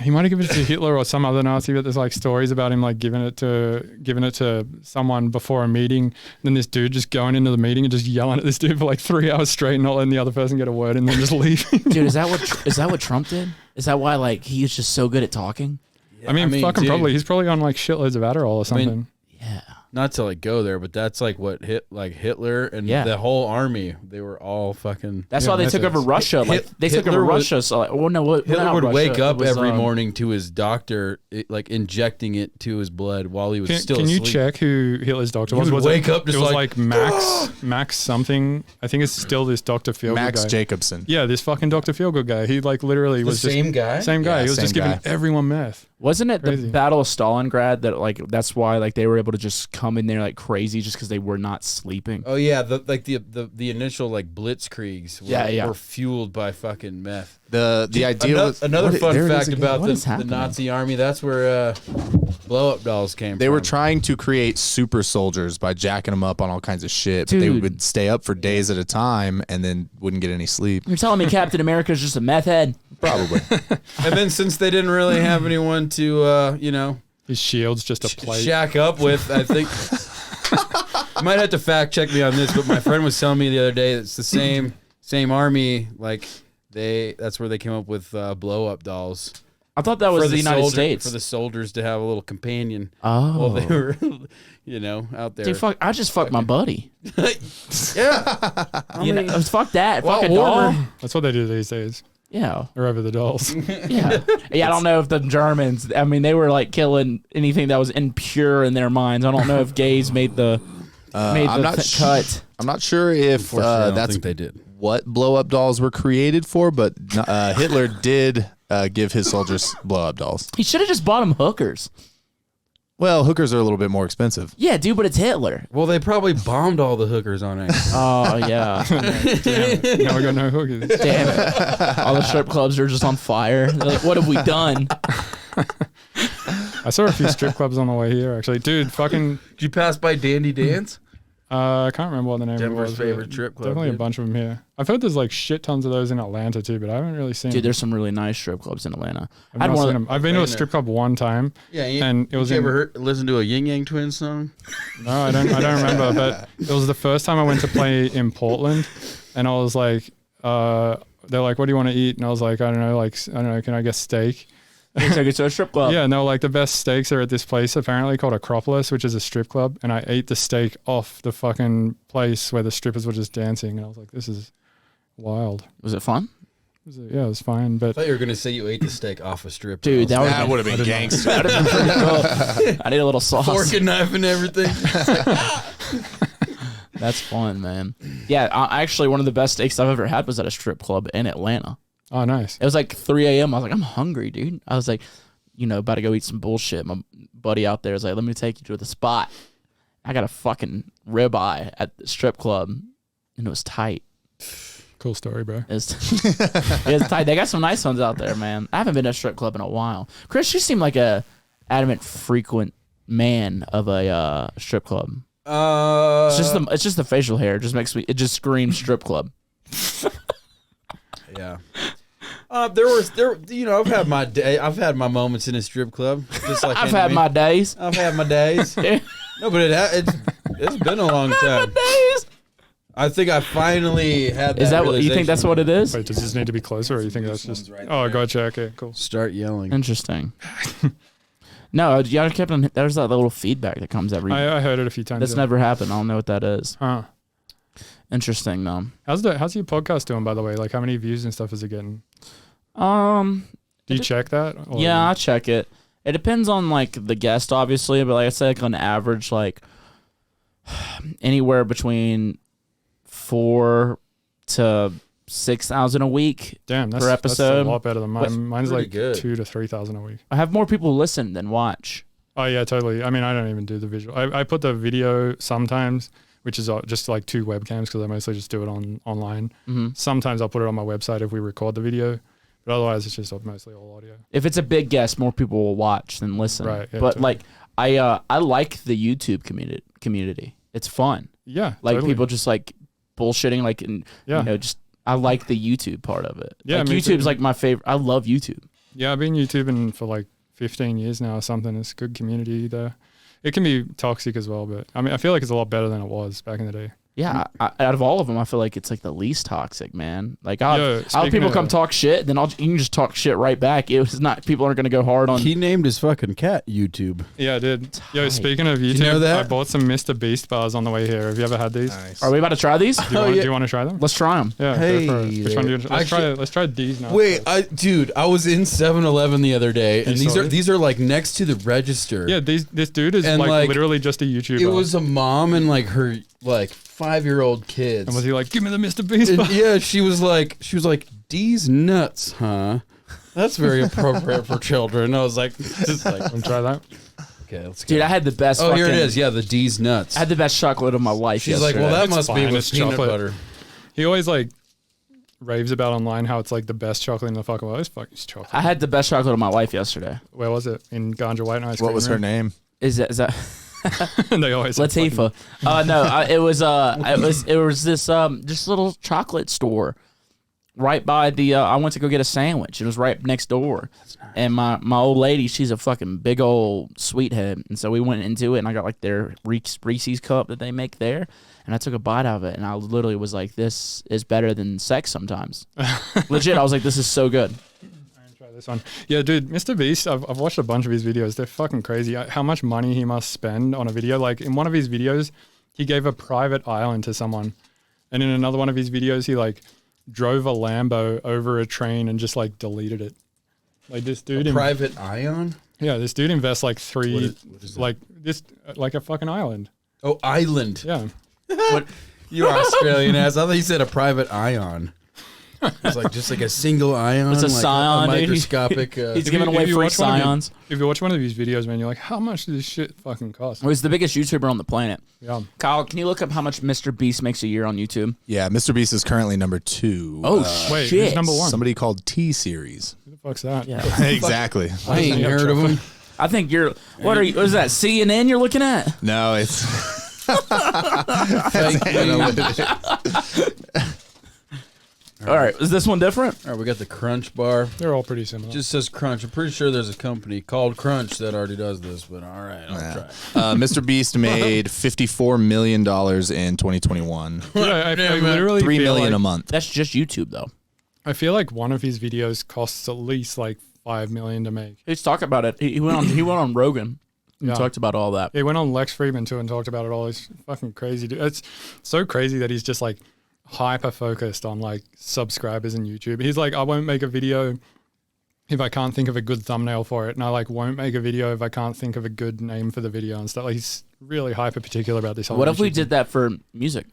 he might have given it to Hitler or some other Nazi, but there's like stories about him like giving it to someone before a meeting. And then this dude just going into the meeting and just yelling at this dude for like 3 hours straight and not letting the other person get a word and then just leaving. Dude, is that what Trump did? Is that why like he is just so good at talking? I mean, fucking dude, probably. He's probably on like shitloads of Adderall or something. Yeah. Not to like go there, but that's like what Hitler and Yeah. the whole army, they were all fucking. That's Yeah, why they that's took over it. Russia. Like they took over Hitler was- Russia. So like, well, no, what, Hitler not would Russia. wake up It was, every morning to his doctor, like injecting it to his blood while he was still Can you asleep. check who Hitler's doctor He was? would Was wake it, up just it was like, like Max something. I think it's still this Dr. Feelgood Max guy. Jacobson. Yeah, this fucking Dr. Feelgood guy. He like literally was same guy? Same guy. Yeah, he was just same giving guy. everyone meth. Wasn't it Crazy. the Battle of Stalingrad that like that's why like they were able to just come in there like crazy just because they were not sleeping? Oh yeah, the initial like blitzkriegs were fueled by fucking meth. The idea was Another what- fun there it is fact again. about What is the happening? Nazi army, that's where blow up dolls came They from. were trying to create super soldiers by jacking them up on all kinds of shit. But they Dude. would stay up for days at a time and then wouldn't get any sleep. You're telling me Captain America is just a meth head? Probably. And then since they didn't really have anyone to His shield's just a plate. shack up with, I think you might have to fact check me on this, but my friend was telling me the other day it's the same army, like that's where they came up with blow up dolls. I thought that was the United States. For the soldiers to have a little companion Oh. while they were out there. Dude, fuck! I just fucked my buddy. Yeah. You know, fuck that. Well, Fuck a doll. warmer. That's what they do these days. Yeah, Or over the dolls. yeah, yeah. I don't know if the Germans. I mean, they were like killing anything that was impure in their minds. I don't know if gays made the I'm not cut. I'm not sure if Unfortunately, I don't that's think they did. what blow up dolls were created for, but Hitler did give his soldiers blow up dolls. He should have just bought them hookers. Well, hookers are a little bit more expensive. Yeah, dude, but it's Hitler. Well, they probably bombed all the hookers on it. Oh yeah, Damn. Now we got no hookers. damn it! All the strip clubs are just on fire. They're like, what have we done? I saw a few strip clubs on the way here, actually. Dude, fucking, Did you pass by Dandy Dance? I can't remember what the name Denver's was. but favorite strip club, Definitely dude. a bunch of them here. I've heard there's like shit tons of those in Atlanta too, but I haven't really seen Dude, them. there's some really nice strip clubs in Atlanta. I've, I had not one seen of them. I've been to a strip club one time. Yeah, And it was Did you in- ever listen to a Yin Yang Twins song? No, I don't remember, but it was the first time I went to play in Portland, and I was like, they're like, what do you want to eat? And I was like, I don't know, can I get steak? They took it to a strip club. Yeah, no, like the best steaks are at this place apparently called Acropolis, which is a strip club, and I ate the steak off the fucking place where the strippers were just dancing, and I was like, this is wild. Was it fun? Yeah, it was fine, I but thought you were going to say you ate the steak off a strip. Dude, that That would would have been gangster. have been pretty cool. I need a little sauce. fork and knife and everything. That's fun, man. Yeah, actually, one of the best steaks I've ever had was at a strip club in Atlanta. oh, nice. It was like 3 a.m. I was like, I'm hungry, dude. I was like, about to go eat some bullshit. My buddy out there was like, let me take you to the spot. I got a fucking ribeye at the strip club, and it was tight. Cool story, bro. It was tight. They got some nice ones out there, man. I haven't been to a strip club in a while. Chris, you seem like a adamant, frequent man of a strip club. It's just the facial hair. It just screams strip club. Yeah. I've had my day. I've had my moments in a strip club. Just like I've had my days. I've had my days. No, but it's been a long time. Days. I think I finally had that. Is that what you think? That's what it is? Wait, does this need to be closer, or you think that's just? Oh, gotcha. Okay, cool. Start yelling. Interesting. No, y'all kept on. There's that little feedback that comes every. I heard it a few times. That's yeah. never happened. I don't know what that is. Huh. Interesting though. How's your podcast doing, by the way? Like, how many views and stuff is it getting? Do you check that? Or Yeah, I check it. It depends on like the guest, obviously, but like I said, like on average, like anywhere between 4,000 to 6,000 a week. Damn, per episode. That's a lot better than mine. Mine's pretty like good. 2,000 to 3,000 a week. I have more people listen than watch. Oh yeah, totally. I mean, I don't even do the visual. I put the video sometimes, which is just like 2 webcams because I mostly just do it online. Mm-hmm. Sometimes I'll put it on my website if we record the video, but otherwise it's just mostly all audio. If it's a big guest, more people will watch than listen. Right, yeah, but totally. like I like the YouTube community. It's fun. Yeah, Like totally. people just like bullshitting, like and Yeah. you know, just I like the YouTube part of it. Yeah, like me YouTube's too. like my favorite. I love YouTube. Yeah, I've been YouTubing for like 15 years now or something. It's a good community there. It can be toxic as well, but I mean, I feel like it's a lot better than it was back in the day. Yeah, out of all of them, I feel like it's like the least toxic, man. Like I'll have speaking people of- come talk shit, then you can just talk shit right back. It was not people aren't gonna go hard on. He named his fucking cat YouTube. Yeah, I did. Yo, Tight. speaking of YouTube, you know that? I bought some Mr. Beast bars on the way here. Have you ever had these? Nice. Are we about to try these? Do you want to try them? Let's try them. Yeah, Hey go for it. Which one do you? there. Let's try these now. Wait, I was in 7-Eleven the other day, and saw it? these are like next to the register. Yeah, this dude is And, like, like, literally just a YouTuber. It was a mom and like her like 5-year-old kids. And was he like, give me the Mr. Beast bar? And, yeah, she was like, these nuts, huh? That's very appropriate for children. I was like, Want to try that? okay, let's go. Dude, I had the best. Oh, here it fucking- is. Yeah, the D's nuts. I had the best chocolate of my life. She's like, yesterday. well, that It's must be fine, with it's peanut chocolate. butter. He always like raves about online how it's like the best chocolate in the fucking world. It's fucking chocolate. I had the best chocolate of my life yesterday. Where was it? In Ganja White and Ice Cream What was her Room? name? Is that They always have fucking- Latifah? No, it was this just little chocolate store right by the. I went to go get a sandwich. It was right next door, and my old lady, she's a fucking big old sweethead, and so we went into it, and I got like their Reese's cup that they make there, and I took a bite of it, and I literally was like, "This is better than sex sometimes." Legit, I was like, "This is so good." Try this one. Yeah, dude, Mr. Beast, I've watched a bunch of his videos. They're fucking crazy. How much money he must spend on a video. Like in one of his videos, he gave a private island to someone. And in another one of his videos, he like drove a Lambo over a train and just like deleted it. Like this dude. Private Ion? Yeah, this dude invests like What is that? like this, like a fucking island. Oh, Island. Yeah. You Australian ass. I thought you said a private ion. It's like just like a single ion. It's a like scion, dude. microscopic. He's If giving you- away if you free watch one of scions. If you watch one of these videos, man, you're like, how much does this shit fucking cost? Well, he's the biggest YouTuber on the planet. Yeah. Kyle, can you look up how much Mr. Beast makes a year on YouTube? Yeah, Mr. Beast is currently number 2. Wait, shit! who's number one? Somebody called T Series. Who the fuck's that? Yeah. Exactly. I ain't Yeah, heard of him. I think you're. What are you? What is that? CNN you're looking at? No, it's Fake analytics. All right, is this one different? All right, we got the Crunch bar. They're all pretty similar. Just says Crunch. I'm pretty sure there's a company called Crunch that already does this, but all right, I'll try. Mr. Beast made $54 million in 2021. I literally $3 feel million like, a month. That's just YouTube though. I feel like one of his videos costs at least like $5 million to make. He's talking about it. He went on. He went on Rogan and Yeah. talked about all that. He went on Lex Friedman too and talked about it all. It's fucking crazy, dude. It's so crazy that he's just like hyper focused on like subscribers and YouTube. He's like, I won't make a video if I can't think of a good thumbnail for it, and I like won't make a video if I can't think of a good name for the video and stuff. Like he's really hyper particular about this whole. What if we YouTube did that for music?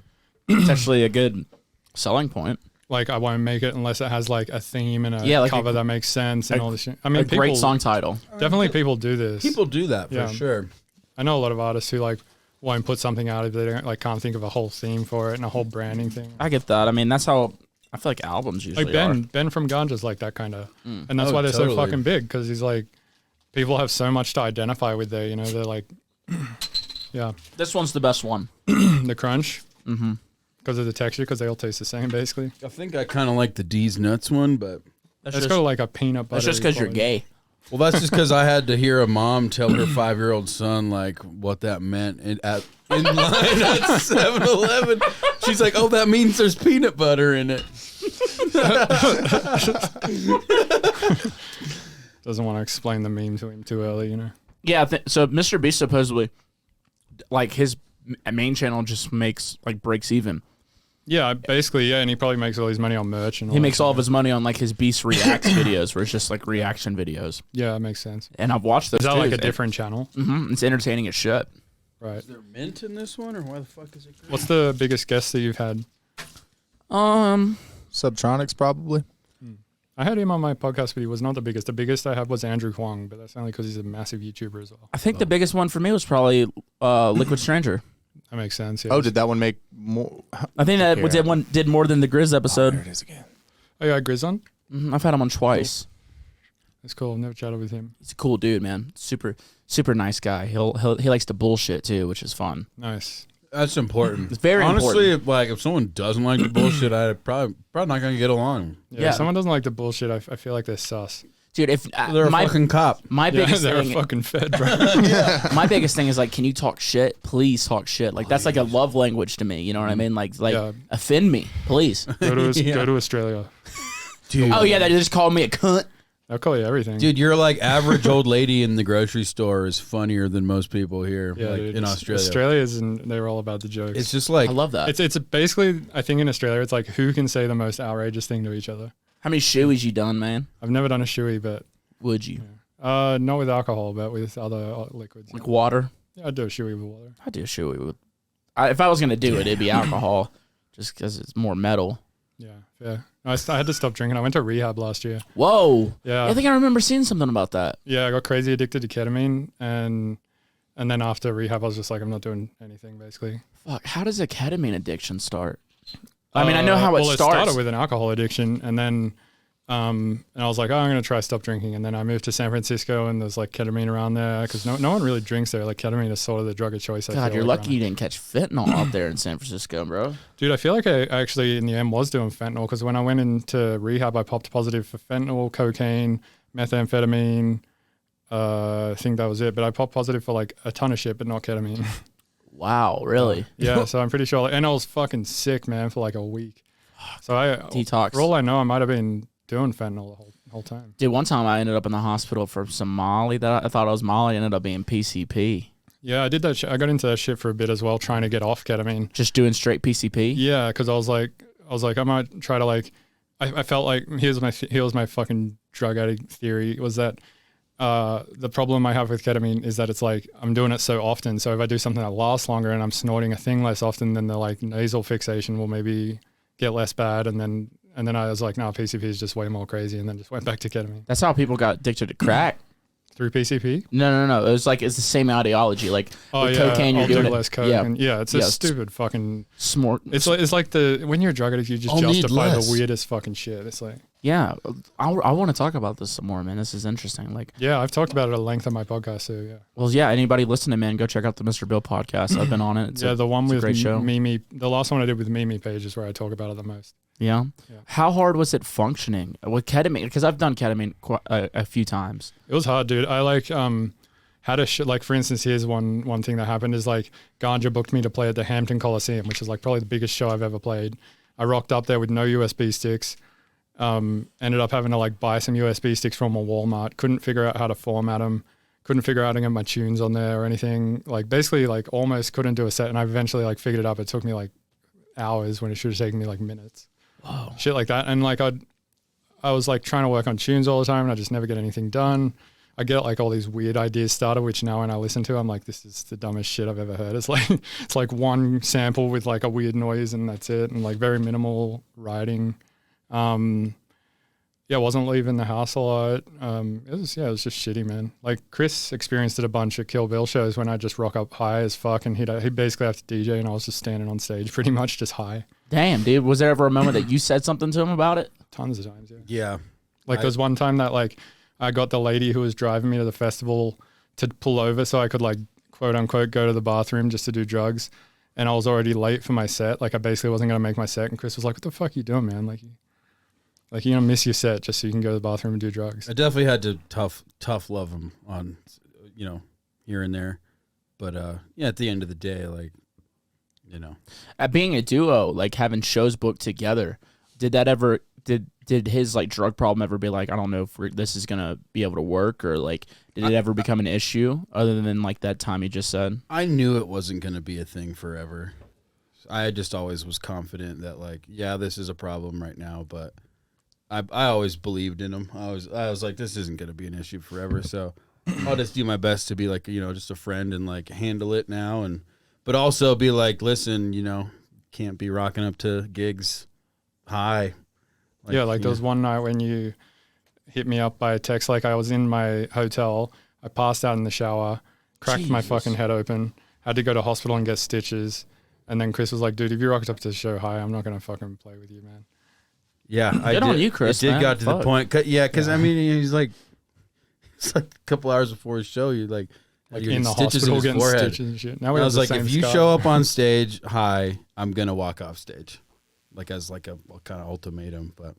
It's actually a good selling point. like I won't make it unless it has like a theme and a Yeah, like cover that makes sense and all this shit. I mean, A great song title. Definitely people do this. People do that for Yeah. sure. I know a lot of artists who like won't put something out if they don't like can't think of a whole theme for it and a whole branding thing. I get that. I mean, that's how I feel like albums usually Like Ben from Ganja's like that kind of, and that's Oh, why they're totally. so fucking big because he's like, people have so much to identify with there. You know, they're like, yeah, are. This one's the best one. the crunch, because of the texture, because they all taste the same basically. I think I kind of like the D's nuts one, but That's It's just, got like a peanut butter. that's just because you're gay. well, that's just because I had to hear a mom tell her 5-year-old son like what that meant in line at 7-Eleven. She's like, "Oh, that means there's peanut butter in it." Doesn't want to explain the meme to him too early, you know. Yeah, so Mr. Beast supposedly, like his main channel just breaks even. Yeah, basically, yeah, and he probably makes all his money on merch and all He that makes all of stuff. his money on like his Beast Reacts videos, where it's just like reaction videos. Yeah, that makes sense. And I've watched those. Is that too. like a different channel? It's entertaining as shit. Right. Is there mint in this one, or why the fuck is it? What's the biggest guest that you've had? Subtronics probably. I had him on my podcast, but he was not the biggest. The biggest I had was Andrew Huang, but that's only because he's a massive YouTuber as well. I think the biggest one for me was probably Liquid Stranger. That makes sense. Yeah. Oh, did that one make more? I think that did more than the Grizz episode. There it is again. Oh, you had Grizz on? I've had him on twice. That's cool. I've never chatted with him. He's a cool dude, man. Super nice guy. He likes to bullshit too, which is fun. Nice. That's important. It's very honestly, important. if someone doesn't like the bullshit, I probably not gonna get along. Yeah, if someone doesn't like the bullshit, I feel like they're sus. Dude, if They're a fucking cop. my biggest they're thing, a fucking fed, bro. my biggest thing is like, can you talk shit? Please talk shit. Like that's like a love language to me. You know what I mean? Like Yeah. offend me, please. Go to Australia. Dude. Oh yeah, they just called me a cunt. They'll call you everything. Dude, you're like average old lady in the grocery store is funnier than most people here, yeah, like dude, in Australia. Australia's and they're all about the jokes. It's just like I love that. It's basically, I think in Australia, it's like who can say the most outrageous thing to each other. How many shoeys you done, man? I've never done a shoey, but Would you not with alcohol, but with other liquids. like water? Yeah, I'd do a shoey with water. I do a shoey with. If I was gonna do it, it'd be alcohol, just because it's more metal. Yeah, yeah. I had to stop drinking. I went to rehab last year. Whoa. Yeah. I think I remember seeing something about that. Yeah, I got crazy addicted to ketamine, and then after rehab, I was just like, I'm not doing anything, basically. Fuck. How does a ketamine addiction start? I mean, I know how it Well, starts. it started with an alcohol addiction, and then and I was like, oh, I'm gonna try stop drinking, and then I moved to San Francisco, and there's like ketamine around there because no one really drinks there. Like ketamine is sort of the drug of choice. I God, feel you're like, lucky around you didn't catch fentanyl out there in San Francisco, bro. Dude, I feel like I actually in the end was doing fentanyl because when I went into rehab, I popped positive for fentanyl, cocaine, methamphetamine. I think that was it, but I popped positive for like a ton of shit, but not ketamine. Wow, really? Yeah, so I'm pretty sure. And I was fucking sick, man, for like a week. So Detox. For all I know, I might have been doing fentanyl the whole time. Dude, one time I ended up in the hospital for some Molly that I thought I was Molly. Ended up being PCP. Yeah, I did that. I got into that shit for a bit as well, trying to get off ketamine. Just doing straight PCP. Yeah, because I was like, I might try to like. I felt like here's my fucking drug addict theory was that the problem I have with ketamine is that it's like I'm doing it so often. So if I do something that lasts longer and I'm snorting a thing less often, then the like nasal fixation will maybe get less bad. And then I was like, no, PCP is just way more crazy, and then just went back to ketamine. That's how people got addicted to crack. Through PCP? No. It was like it's the same ideology. Like with cocaine, you're I'll doing do it. less coke. Yeah, Yeah, it's a stupid fucking. Smart. It's like the when you're a drug addict, you just I'll need justify the less. weirdest fucking shit. It's like. Yeah, I want to talk about this some more, man. This is interesting. Like, Yeah, I've talked about it at length on my podcast too. Yeah. well, yeah. Anybody listening, man, go check out the Mr. Bill podcast. I've been on it. It's The one it's a with great show. Mimi. The last one I did with Mimi Page is where I talk about it the most. Yeah. Yeah. How hard was it functioning with ketamine? Because I've done ketamine a few times. It was hard, dude. I like had a like for instance, here's one thing that happened is like Ganja booked me to play at the Hampton Coliseum, which is like probably the biggest show I've ever played. I rocked up there with no USB sticks. Ended up having to like buy some USB sticks from a Walmart. Couldn't figure out how to format them. Couldn't figure out how to get my tunes on there or anything. Like basically like almost couldn't do a set. And I eventually like figured it out. It took me like hours when it should have taken me like minutes. Whoa. Shit like that. And like I was like trying to work on tunes all the time and I just never get anything done. I get like all these weird ideas started, which now when I listen to, I'm like, this is the dumbest shit I've ever heard. It's like one sample with like a weird noise and that's it. And like very minimal writing. Yeah, I wasn't leaving the house a lot. It was just shitty, man. Like Chris experienced it a bunch of Kill Bill shows when I just rock up high as fuck and he'd basically have to DJ and I was just standing on stage pretty much just high. Damn, dude. Was there ever a moment that you said something to him about it? Tons of times, yeah. Yeah. Like there was one time that like I got the lady who was driving me to the festival to pull over so I could like quote unquote go to the bathroom just to do drugs. And I was already late for my set. Like I basically wasn't going to make my set. And Chris was like, what the fuck are you doing, man? Like you're going to miss your set just so you can go to the bathroom and do drugs. I definitely had to tough love him on, here and there. But yeah, at the end of the day, like, At being a duo, like having shows booked together, did that ever did his like drug problem ever be like, I don't know if this is gonna be able to work, or like did it ever become an issue other than like that time you just said? I knew it wasn't going to be a thing forever. I just always was confident that like, yeah, this is a problem right now, but I always believed in him. I was like, this isn't going to be an issue forever, so I'll just do my best to be like, just a friend and like handle it now, but also be like, listen, can't be rocking up to gigs high. Like there was one night when you hit me up by text, like I was in my hotel, I passed out in the shower, cracked my fucking head open, had to go to hospital and get stitches, and then Chris was like, dude, if you rocked up to the show high, I'm not going to fucking play with you, man. Yeah, I Good did. on you, Chris, It did man. got to the Fuck. point. Because I mean, he's like, it's like a couple hours before his show, you're like In the stitches hospital his getting forehead. stitches and shit. Now And we I have was the like, same if you scar. show up on stage high, I'm gonna walk off stage, like as like a kind of ultimatum. But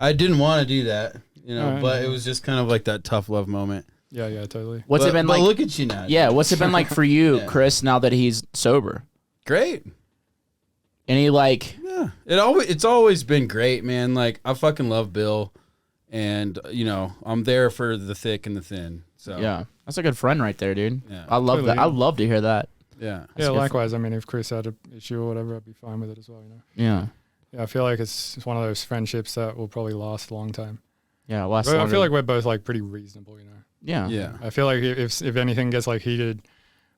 I didn't want to do that, but it was just kind of like that tough love moment. Yeah, totally. What's it been like? Look at you now. Yeah, what's it been like for you, Yeah. Chris? Now that he's sober, Great. any like? Yeah, it's always been great, man. Like I fucking love Bill, and I'm there for the thick and the thin. So Yeah, that's a good friend right there, dude. Yeah. I love that. Totally. I love to hear that. yeah. Yeah, good. likewise. I mean, if Chris had an issue or whatever, I'd be fine with it as well, Yeah, Yeah, I feel like it's one of those friendships that will probably last a long time. yeah. Last But I longer- feel like we're both like pretty reasonable, yeah, Yeah. I feel like if anything gets like heated,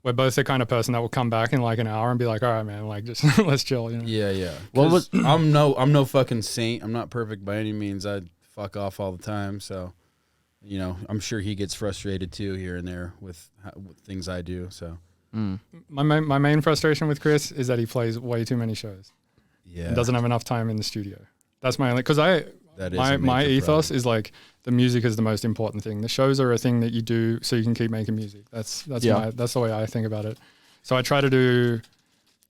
we're both the kind of person that will come back in like an hour and be like, all right, man, like just let's chill, Yeah. What was- I'm no fucking saint. I'm not perfect by any means. I fuck off all the time. So, I'm sure he gets frustrated too here and there with things I do. So, My main frustration with Chris is that he plays way too many shows yeah, and doesn't have enough time in the studio. That's my only, because my major ethos problem. is like the music is the most important thing. The shows are a thing that you do so you can keep making music. That's the way I think about it. So I try to do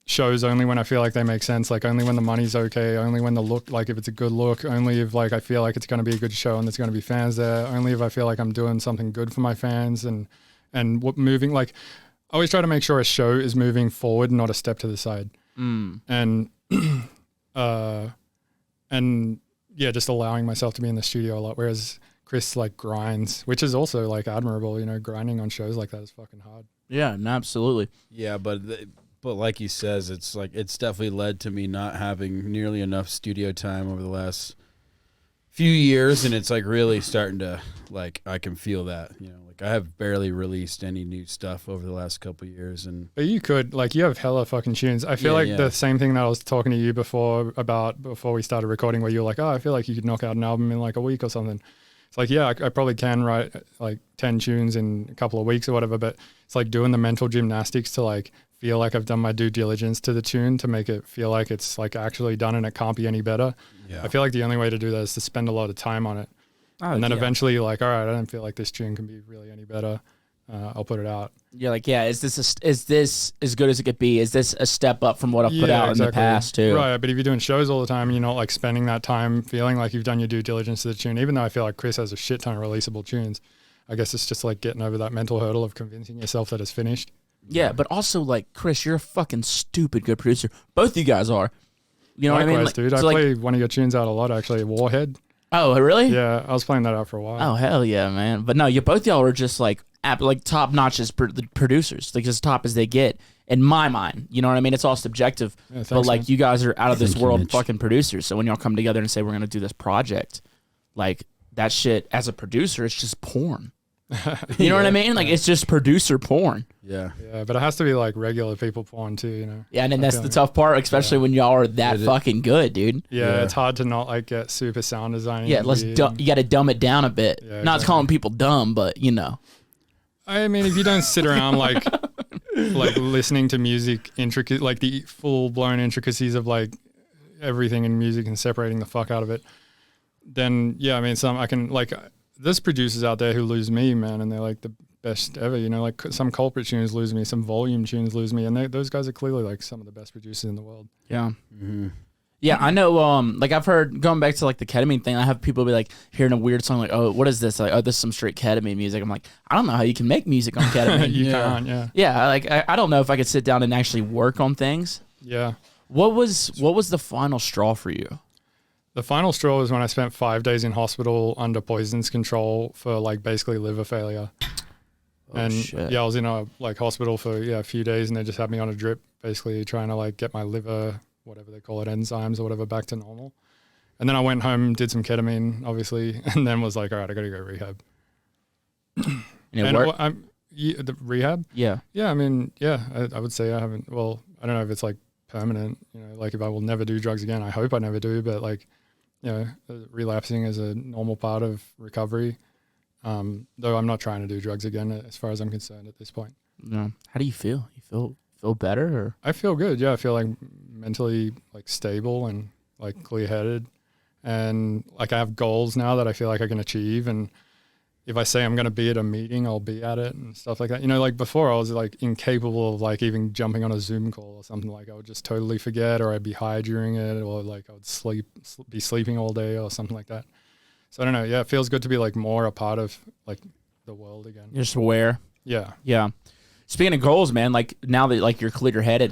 shows only when I feel like they make sense, like only when the money's okay, only when the look, like if it's a good look, only if like I feel like it's going to be a good show and there's going to be fans there, only if I feel like I'm doing something good for my fans and moving, like I always try to make sure a show is moving forward, not a step to the side. And yeah, just allowing myself to be in the studio a lot, whereas Chris like grinds, which is also like admirable, grinding on shows like that is fucking hard. yeah, no, absolutely. Yeah, but like he says, it's like it's definitely led to me not having nearly enough studio time over the last few years, and it's like really starting to like I can feel that, like I have barely released any new stuff over the last couple of years, and But you could, like, you have hella fucking tunes. I feel like the same thing that I was talking to you before we started recording, where you were like, oh, I feel like you could knock out an album in like a week or something. It's like, yeah, I probably can write like 10 tunes in a couple of weeks or whatever, but it's like doing the mental gymnastics to like feel like I've done my due diligence to the tune to make it feel like it's like actually done and it can't be any better. yeah, I feel like the only way to do that is to spend a lot of time on it. And then eventually you're like, all right, I don't feel like this tune can be really any better. I'll put it out. You're like, yeah, is this as good as it could be? Is this a step up from what I've put out in the past too? Right, but if you're doing shows all the time and you're not like spending that time feeling like you've done your due diligence to the tune, even though I feel like Chris has a shit ton of releasable tunes, I guess it's just like getting over that mental hurdle of convincing yourself that it's finished. Yeah, but also like Chris, you're a fucking stupid good producer. Both you guys are. You know Likewise, what I mean? dude. So I like, play one of your tunes out a lot, actually, Warhead. oh, really? Yeah, I was playing that out for a while. Oh hell yeah, man! But no, you both y'all are just like top notch as the producers, like as top as they get in my mind. You know what I mean? It's all subjective, Yeah, thanks, but like man. you guys are out of this Thank you, world Mitch. fucking producers. So when y'all come together and say we're gonna do this project, like that shit as a producer, it's just porn. You know what I mean? Like it's just producer porn. yeah. Yeah, but it has to be like regular people porn too, Yeah, and then that's Okay. the tough part, especially when y'all are that It is. fucking good, dude. Yeah, Yeah. it's hard to not like get super sound designing. Yeah, let's weird. you got to dumb it down a bit. Yeah, Not exactly. calling people dumb, but you know. I mean, if you don't sit around like listening to music intricate, like the full blown intricacies of like everything in music and separating the fuck out of it, then yeah, I mean, there's producers out there who lose me, man, and they're like the best ever. Like some Culprit tunes lose me, some Volume tunes lose me, and those guys are clearly like some of the best producers in the world. Yeah. Mm-hmm. Yeah, I know. Like I've heard going back to like the ketamine thing. I have people be like hearing a weird song, like, "Oh, what is this?" Like, "Oh, this is some straight ketamine music." I'm like, I don't know how you can make music on ketamine. You Yeah. can't, yeah, Yeah, like I don't know if I could sit down and actually work on things. yeah. What was the final straw for you? The final straw was when I spent 5 days in hospital under poisons control for like basically liver failure. And shit. yeah, I was in a like hospital for a few days, and they just had me on a drip, basically trying to like get my liver, whatever they call it, enzymes or whatever, back to normal. And then I went home, did some ketamine, obviously, and then was like, all right, I got to go rehab. And it worked? The rehab? Yeah. Yeah, I mean, yeah, I would say I haven't. Well, I don't know if it's like permanent. You know, like if I will never do drugs again, I hope I never do. But like, you know, relapsing is a normal part of recovery. Though I'm not trying to do drugs again, as far as I'm concerned at this point. No. How do you feel? You feel better, or? I feel good. Yeah, I feel like mentally like stable and like clear headed, and like I have goals now that I feel like I can achieve. And if I say I'm going to be at a meeting, I'll be at it and stuff like that. You know, like before I was like incapable of like even jumping on a Zoom call or something. Like I would just totally forget, or I'd be high during it, or like I would be sleeping all day or something like that. So I don't know. Yeah, it feels good to be like more a part of like the world again. You're just aware. Yeah. Yeah. Speaking of goals, man, like now that like you're clear headed,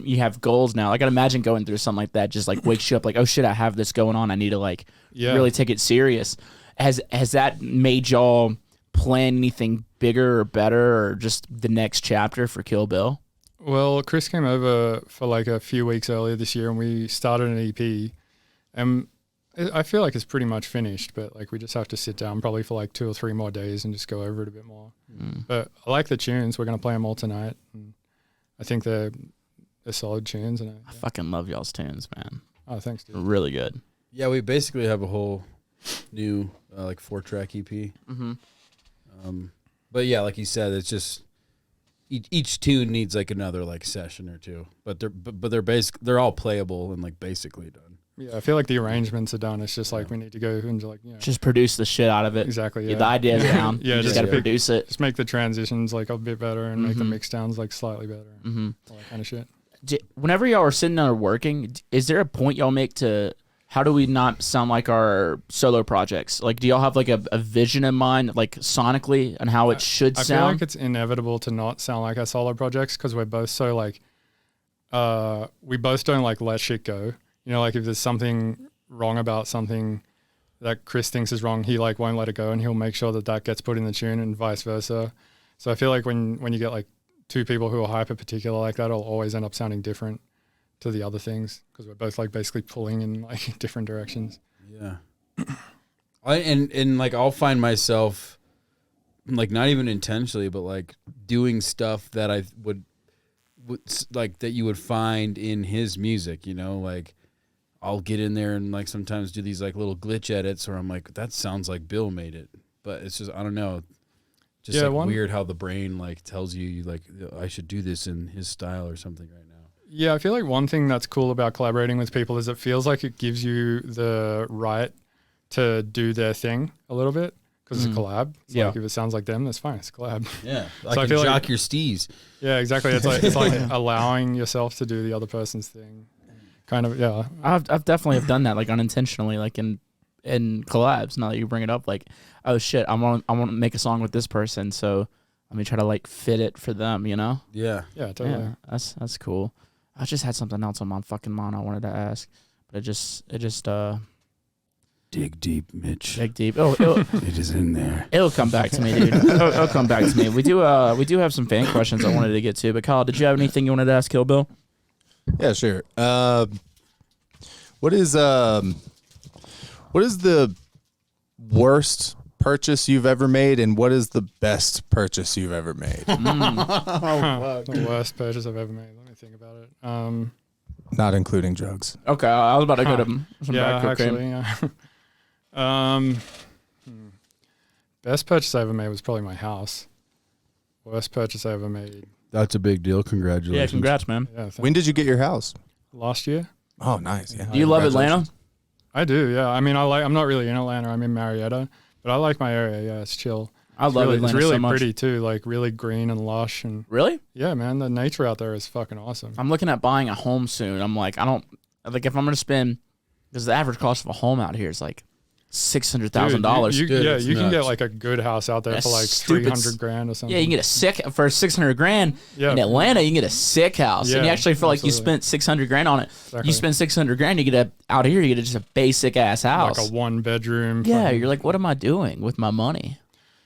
you have goals now. I can imagine going through something like that just like wakes you up like, oh shit, I have this going on. I need to like really take it serious. Has that made y'all plan anything bigger or better, or just the next chapter for Kill Bill? Well, Chris came over for like a few weeks earlier this year, and we started an EP. And I feel like it's pretty much finished, but like we just have to sit down probably for like 2 or 3 more days and just go over it a bit more. But I like the tunes. We're going to play them all tonight. And I think they're solid tunes. And I fucking love y'all's tunes, man. Oh, thanks, dude. Really good. Yeah, we basically have a whole new like 4-track EP. Mm-hmm. But yeah, like you said, it's just each tune needs like another like session or two. But they're all playable and like basically done. Yeah, I feel like the arrangements are done. It's just like we need to go and like, you know. Just produce the shit out of it. Exactly, yeah. Get the ideas down. Yeah, You just got to produce it. Just make the transitions like a bit better and make the mix downs like slightly better. Mm-hmm. All that kind of shit. Whenever y'all are sitting there working, is there a point y'all make to how do we not sound like our solo projects? Like, do y'all have like a vision in mind, like sonically, and how it should I sound? feel like it's inevitable to not sound like our solo projects because we're both so like, we both don't like let shit go. You know, like if there's something wrong about something that Chris thinks is wrong, he like won't let it go, and he'll make sure that that gets put in the tune and vice versa. So I feel like when you get like 2 people who are hyper particular like that, it'll always end up sounding different to the other things because we're both like basically pulling in like different directions. Yeah. And like I'll find myself like not even intentionally, but like doing stuff that I would like that you would find in his music, you know, like I'll get in there and like sometimes do these like little glitch edits where I'm like, that sounds like Bill made it, but it's just, I don't know. Just like weird how the brain like tells you like, I should do this in his style or something right now. Yeah, I feel like one thing that's cool about collaborating with people is it feels like it gives you the right to do their thing a little bit because it's a collab. It's like if it sounds like them, that's fine. It's a collab. Yeah, So I can feel jock like, your steez. Yeah, exactly. It's like allowing yourself to do the other person's thing. Kind of, yeah. I've definitely have done that like unintentionally, like in collabs. Now that you bring it up, like, oh shit, I want to make a song with this person, so let me try to like fit it for them, you know? Yeah. Yeah, totally. Yeah, that's cool. I just had something else on my fucking mind I wanted to ask, but it just Dig deep, Mitch. dig deep. Oh, It is in there. it'll come back to me, dude. It'll come back to me. We do have some fan questions I wanted to get to, but Kyle, did you have anything you wanted to ask Kill Bill? Yeah, sure. What is the worst purchase you've ever made, and what is the best purchase you've ever made? The worst purchase I've ever made. Let me think about it. Not including drugs. Okay, I was about to go to some Yeah, crack cocaine. actually, yeah. Best purchase I ever made was probably my house. Worst purchase I ever made. That's a big deal. Congratulations. Yeah, congrats, man. Yeah, thanks. When did you get your house? Last year. Oh, nice. Yeah. Do you love Atlanta? I do, yeah. I mean, I'm not really in Atlanta. I'm in Marietta, but I like my area. Yeah, it's chill. I love Atlanta It's really so much. pretty too, like really green and lush, and Really? yeah, man, the nature out there is fucking awesome. I'm looking at buying a home soon. I'm like, I don't like if I'm gonna spend because the average cost of a home out here is like $600,000. You Dude, it's can get nuts. like a good house out there That's for like stupid. $300,000 or something. Yeah, you can get a sick for $600,000 Yeah. in Atlanta. You can get a sick house, and you Yeah, actually feel like you absolutely. spent $600,000 on it. Exactly. You spend $600,000, you get out here, you get just a basic ass house. like a 1 bedroom. Yeah, fucking- you're like, what am I doing with my money?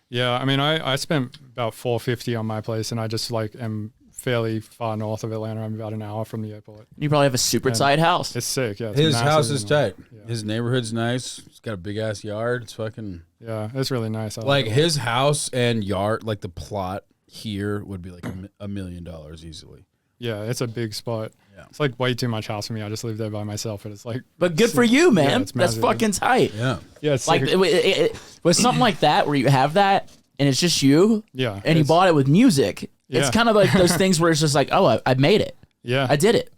Yeah, I mean, I spent about $450 on my place, and I just like am fairly far north of Atlanta. I'm about an hour from the airport. You probably have a super Yeah. tight house. It's sick. Yeah, it's His massive house is and, tight. Yeah. His neighborhood's nice. It's got a big ass yard. It's fucking Yeah, it's really nice. I like it. his house and yard. Like the plot here would be like $1 million easily. Yeah, it's a big spot. Yeah. It's like way too much house for me. I just live there by myself, and it's like, But good for you, man. it's That's massive. fucking tight. Yeah. yeah, it's Like sick. with something like that, where you have that, and it's just you, Yeah, and you it's- bought it with music. It's Yeah. kind of like those things where it's just like, oh, I made it. Yeah, I did it.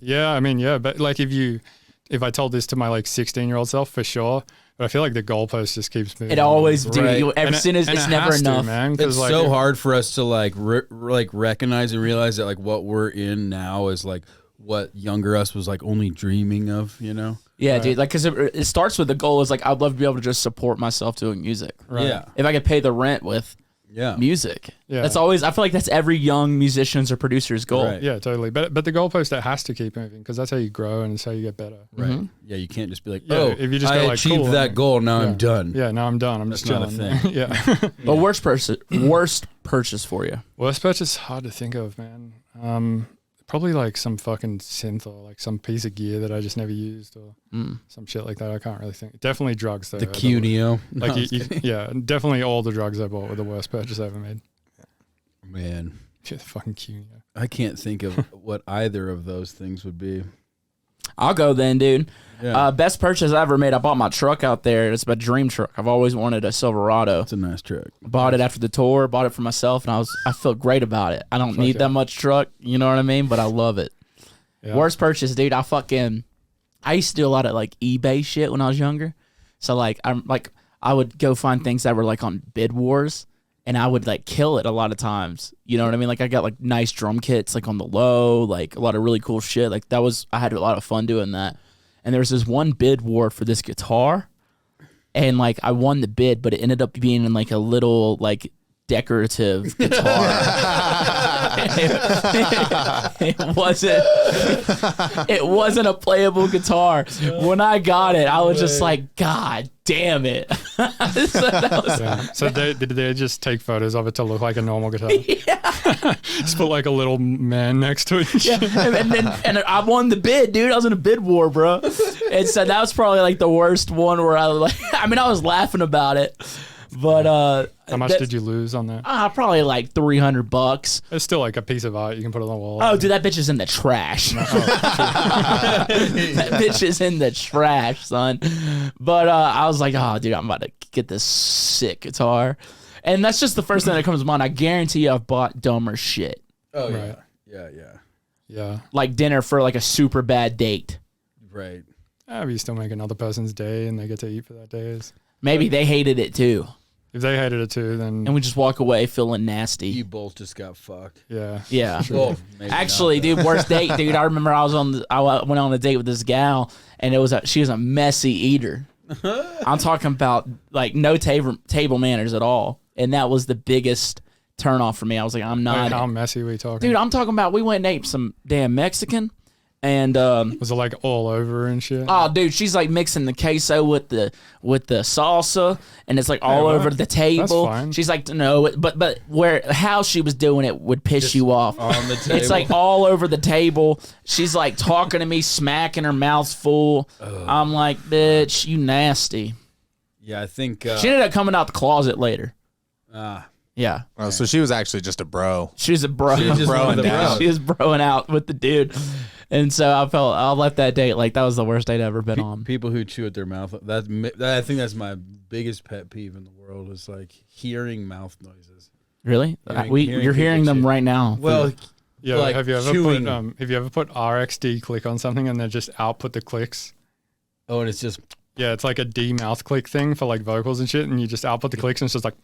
Yeah, I mean, yeah, but like if I told this to my like 16-year-old self, for sure, but I feel like the goalpost just keeps moving. It always, dude. Right. As soon as it's never enough. man. It's 'cause, like, so hard for us to like like recognize and realize that like what we're in now is like what younger us was like only dreaming of, you know? Yeah, dude. Like, cause it starts with the goal is like, I'd love to be able to just support myself doing music. Right. Yeah. If I could pay the rent with Yeah. music. Yeah. That's always, I feel like that's every young musician's or producer's goal. Right. Yeah, totally. But the goalpost, that has to keep moving because that's how you grow and it's how you get better. Right. Yeah, you can't just be like, Yeah, oh, if you just I go like, achieved cool, that goal, now yeah. I'm done. Yeah, now I'm done. I'm That's just not a chilling. thing. Yeah. But worst purchase for you. Worst purchase, hard to think of, man. Probably like some fucking synth or like some piece of gear that I just never used or some shit like that. I can't really think. Definitely drugs though. The are worst. Cuneo. Like yeah, definitely all the drugs I bought were the worst purchase I ever made. Man, Shit, fucking Cuneo. I can't think of what either of those things would be. I'll go then, dude. Yeah. Best purchase I ever made. I bought my truck out there. It's my dream truck. I've always wanted a Silverado. It's a nice truck. Bought it after the tour. Bought it for myself, and I felt great about it. I don't need yeah. that much truck. You know what I mean? But I love it. Yeah. Worst purchase, dude. I used to do a lot of like eBay shit when I was younger. So like I would go find things that were like on Bid Wars, and I would like kill it a lot of times. You know what I mean? Like I got like nice drum kits like on the low, like a lot of really cool shit. Like I had a lot of fun doing that. And there was this one bid war for this guitar, and like I won the bid, but it ended up being in like a little like decorative guitar. It wasn't a playable guitar. When I got it, I was just like, God damn it. So that was, Yeah. So did they just take photos of it to look like a normal guitar? Just put like a little man next to it. yeah. And I won the bid, dude. I was in a bid war, bro. And so that was probably like the worst one where I was like, I mean, I was laughing about it, but How much did you lose on that? Probably like $300. It's still like a piece of art you can put on the wall. Oh, dude, that bitch is in the trash. That bitch is in the trash, son. But I was like, oh, dude, I'm about to get this sick guitar. And that's just the first thing that comes to mind. I guarantee you I've bought dumber shit. Oh, Right. yeah. Yeah. Like dinner for like a super bad date. Right. But you still make another person's day and they get to eat for that day. Maybe they hated it too. If they hated it too, then And we just walk away feeling nasty. You both just got fucked. yeah. Yeah. Well, maybe Actually, not, dude, worst date, dude. I remember I went on a date with this gal, and she was a messy eater. I'm talking about like no table manners at all, and that was the biggest turn off for me. I was like, I'm Like, not, how messy were we talking? dude. I'm talking about we went and ate some damn Mexican, and Was it like all over and shit? oh, dude, she's like mixing the queso with the salsa, and it's like all well, over the table. fine. She's like, no, but how she was doing it would piss you off. on the table. It's like all over the table. She's like talking to me, smacking her mouth full. I'm like, bitch, you nasty. Yeah, I think. She ended up coming out the closet later. Yeah. Oh, so she was actually just a bro. She was a bro. She was just Broing one of the down. bros. She was broing out with the dude. And so I left that date like that was the worst date I've ever been on. People who chew at their mouth. I think that's my biggest pet peeve in the world is like hearing mouth noises. Really? Hearing You're hearing people them chew. right now. Well, Yeah, like have you ever chewing. put RxD click on something and then just output the clicks? oh, and it's just Yeah, it's like a D mouth click thing for like vocals and shit, and you just output the clicks and it's just like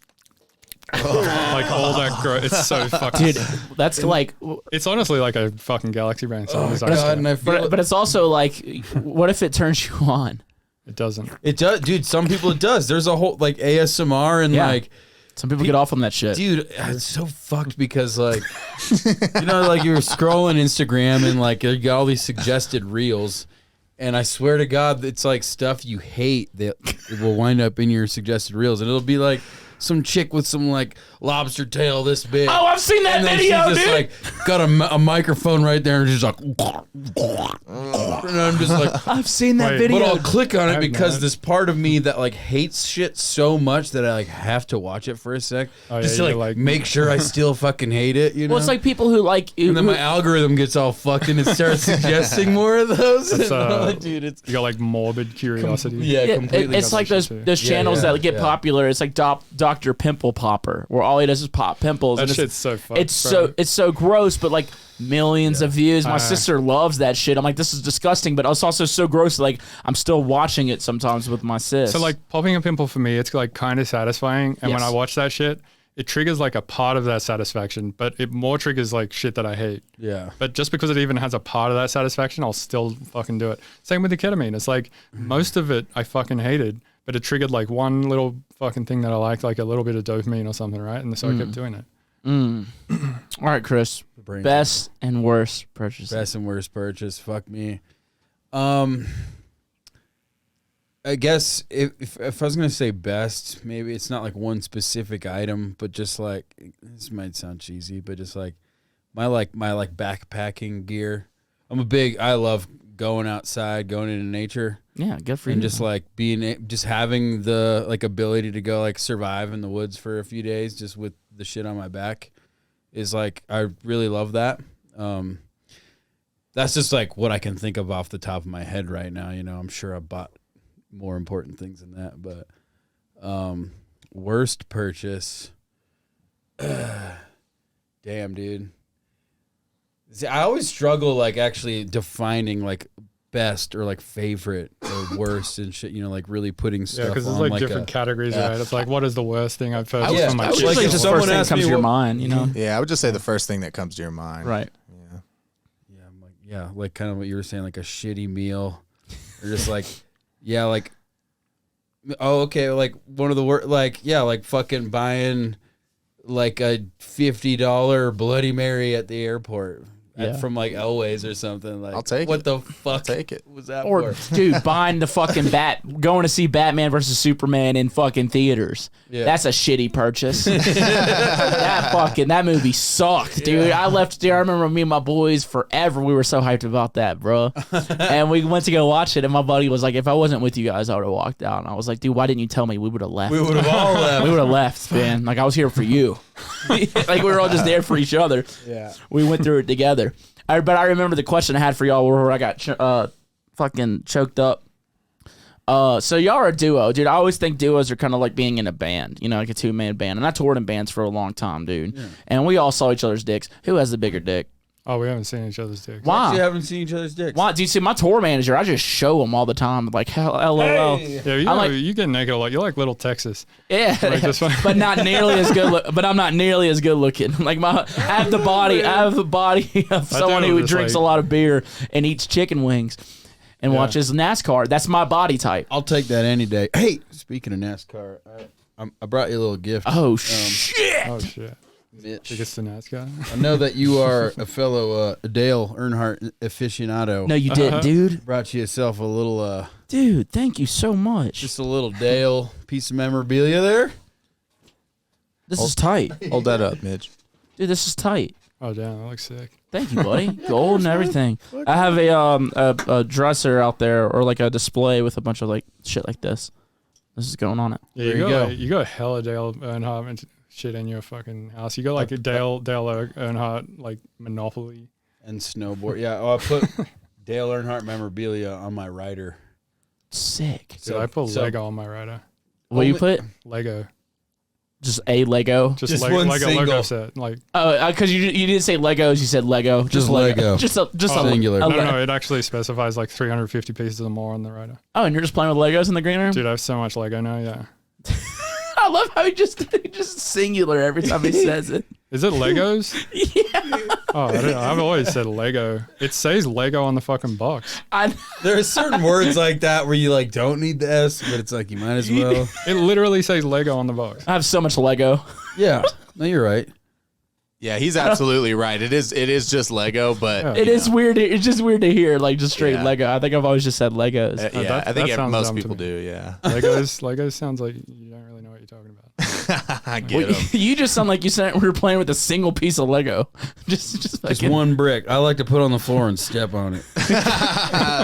like all that it's so fucking Dude, that's like it's honestly like a fucking Galaxy Brain song. It's God, and I feel but it's also like what if it turns you on? It doesn't. It does, dude. Some people it does. There's a whole like ASMR and Yeah. like, Some people get off on that shit. dude, it's so fucked because like, you know, like you're scrolling Instagram and like you got all these suggested reels, and I swear to God, it's like stuff you hate that will wind up in your suggested reels, and it'll be like some chick with some like lobster tail this big. Oh, I've seen that And then video, she just dude. like got a microphone right there and she's like, and I'm just like, I've seen that Wait, video. but I'll click on it I've because not. this part of me that like hates shit so much that I like have to watch it for a sec, Oh, yeah, just to you're like, like- make sure I still fucking hate it. You know, Well, it's like people who like. and then my algorithm gets all fucked and it starts suggesting more of those. It's, Dude, it's You got like morbid curiosity. Yeah, completely. it's like those too. channels yeah, that get yeah. popular. It's like Dr. Pimple Popper, where all he does is pop pimples. That and shit's so fucked. it's so gross, but like millions of views. My Uh. sister loves that shit. I'm like, this is disgusting, but it's also so gross. Like I'm still watching it sometimes with my sis. So like popping a pimple for me, it's like kind of satisfying. And when Yes. I watch that shit, it triggers like a part of that satisfaction, but it more triggers like shit that I hate. yeah. But just because it even has a part of that satisfaction, I'll still fucking do it. Same with the ketamine. It's like most of it I fucking hated, but it triggered like one little fucking thing that I liked, like a little bit of dopamine or something, right? And so I kept doing it. all right, Chris, Brain best and worst purchases. Best and worst purchase. Fuck me. I guess if I was gonna say best, maybe it's not like one specific item, but just like this might sound cheesy, but just like my backpacking gear. I love going outside, going into nature, Yeah, good for you. and just like just having the like ability to go like survive in the woods for a few days just with the shit on my back is like I really love that. That's just like what I can think of off the top of my head right now. You know, I'm sure I bought more important things than that, but worst purchase. Damn, dude. See, I always struggle like actually defining like best or like favorite or worst and shit. You know, like really putting Yeah, stuff because there's on like different categories, right? It's like, what is the worst thing I've purchased Yeah, for my I was kids? like, usually if just someone first thing asked comes me to your what- mind, you know? Yeah, I would just say the first thing that comes to your mind. Right. Yeah. Yeah, I'm like, yeah, like kind of what you were saying, like a shitty meal, or just like, yeah, like, oh, okay, like one of the worst, like, yeah, like fucking buying like a $50 Bloody Mary at the airport Yeah. from like Elways or something. Like, I'll take what it. the fuck take it. was that Or for? dude, buying the fucking going to see Batman versus Superman in fucking theaters. Yeah. That's a shitty purchase. that movie sucked, dude. I left there. I remember me and my boys forever. We were so hyped about that, bro. And we went to go watch it, and my buddy was like, "If I wasn't with you guys, I would have walked out." And I was like, "Dude, why didn't you tell me? We would have left. We would have all left. We would have left, man. Like I was here for you. Like we were all just there for each other. Yeah. We went through it together. But I remember the question I had for y'all where I got fucking choked up. So y'all are a duo, dude. I always think duos are kind of like being in a band, you know, like a two-man band. And I toured in bands for a long time, dude. Yeah. And we all saw each other's dicks. Who has the bigger dick? Oh, we haven't seen each other's dicks. Why? Actually, haven't seen each other's dicks. Why? Do you see my tour manager? I just show him all the time, like LOL. Yeah, you, I'm like- you get naked a lot. You're like little Texas. Yeah, Like this one. but not nearly as good. But I'm not nearly as good looking. Like I have the body. I have the body of someone who just drinks like- a lot of beer and eats chicken wings and watches NASCAR. That's my body type. I'll take that any day. Hey, speaking of NASCAR, I brought you a little gift. Oh shit! Oh shit. Mitch. Tickets to NASCAR. I know that you are a fellow Dale Earnhardt aficionado. No, you didn't, dude. Brought you yourself a little, Dude, thank you so much. just a little Dale piece of memorabilia there. This is tight, Hold that up, Midge. dude. This is tight. Oh damn, that looks sick. Thank you, buddy. Gold and everything. I have a dresser out there or like a display with a bunch of like shit like this. This is going on it. Yeah, There you you go. go. You got hella Dale Earnhardt and shit in your fucking house. You got like a Dale Earnhardt like Monopoly. And snowboard. Yeah, I put Dale Earnhardt memorabilia on my rider. Sick. Dude, I put Lego on my rider. What do you put? Lego. Just a Lego. Just Lego, one Lego single. Lego set. Like Oh, because you didn't say Legos, you said Lego. Just Lego. Just a Singular. a no, Le- no, it actually specifies like 350 pieces or more on the rider. Oh, and you're just playing with Legos in the green room? Dude, I have so much Lego now. Yeah. I love how he just singular every time he says it. Is it Legos? Yeah. Oh, I've always said Lego. It says Lego on the fucking box. There are certain words like that where you like don't need the S, but it's like you might as well. It literally says Lego on the box. I have so much Lego. Yeah. No, you're right. Yeah, he's absolutely right. It is just Lego, but Yeah. It is weird. It's just weird to hear like just straight Yeah. Lego. I think I've always just said Legos. yeah, I that think sounds most dumb to people me. do. Yeah, Legos sounds like you don't really know what you're talking about. I get him. You just sound like you said we were playing with a single piece of Lego. just Just one brick. I like to put on the floor and step on it.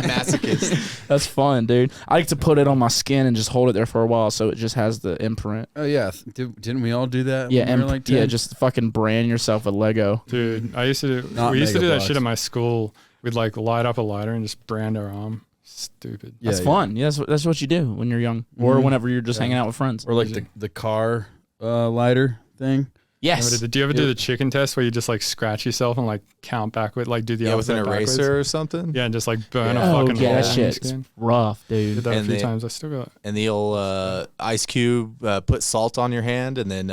Masochist. That's fun, dude. I like to put it on my skin and just hold it there for a while so it just has the imprint. Oh yeah, didn't we all do that? Yeah, when we were like 10? yeah, just fucking brand yourself with Lego. Dude, I used to do. Not We used to do that Megablocks. shit at my school. We'd like light up a lighter and just brand our arm. Stupid. Yeah, That's yeah. fun. Yeah, that's what you do when you're young or whenever you're just hanging out with friends. Or like the car lighter thing. Yes. Do you ever do the chicken test where you just like scratch yourself and like count backward, like do the Yeah, with an alphabet backwards? eraser or something. Yeah, and just like burn Yeah. a Oh, fucking yeah, hole that in your shit's skin. rough, Did dude. that a And few they- times. I still got. And the old ice cube, put salt on your hand, and then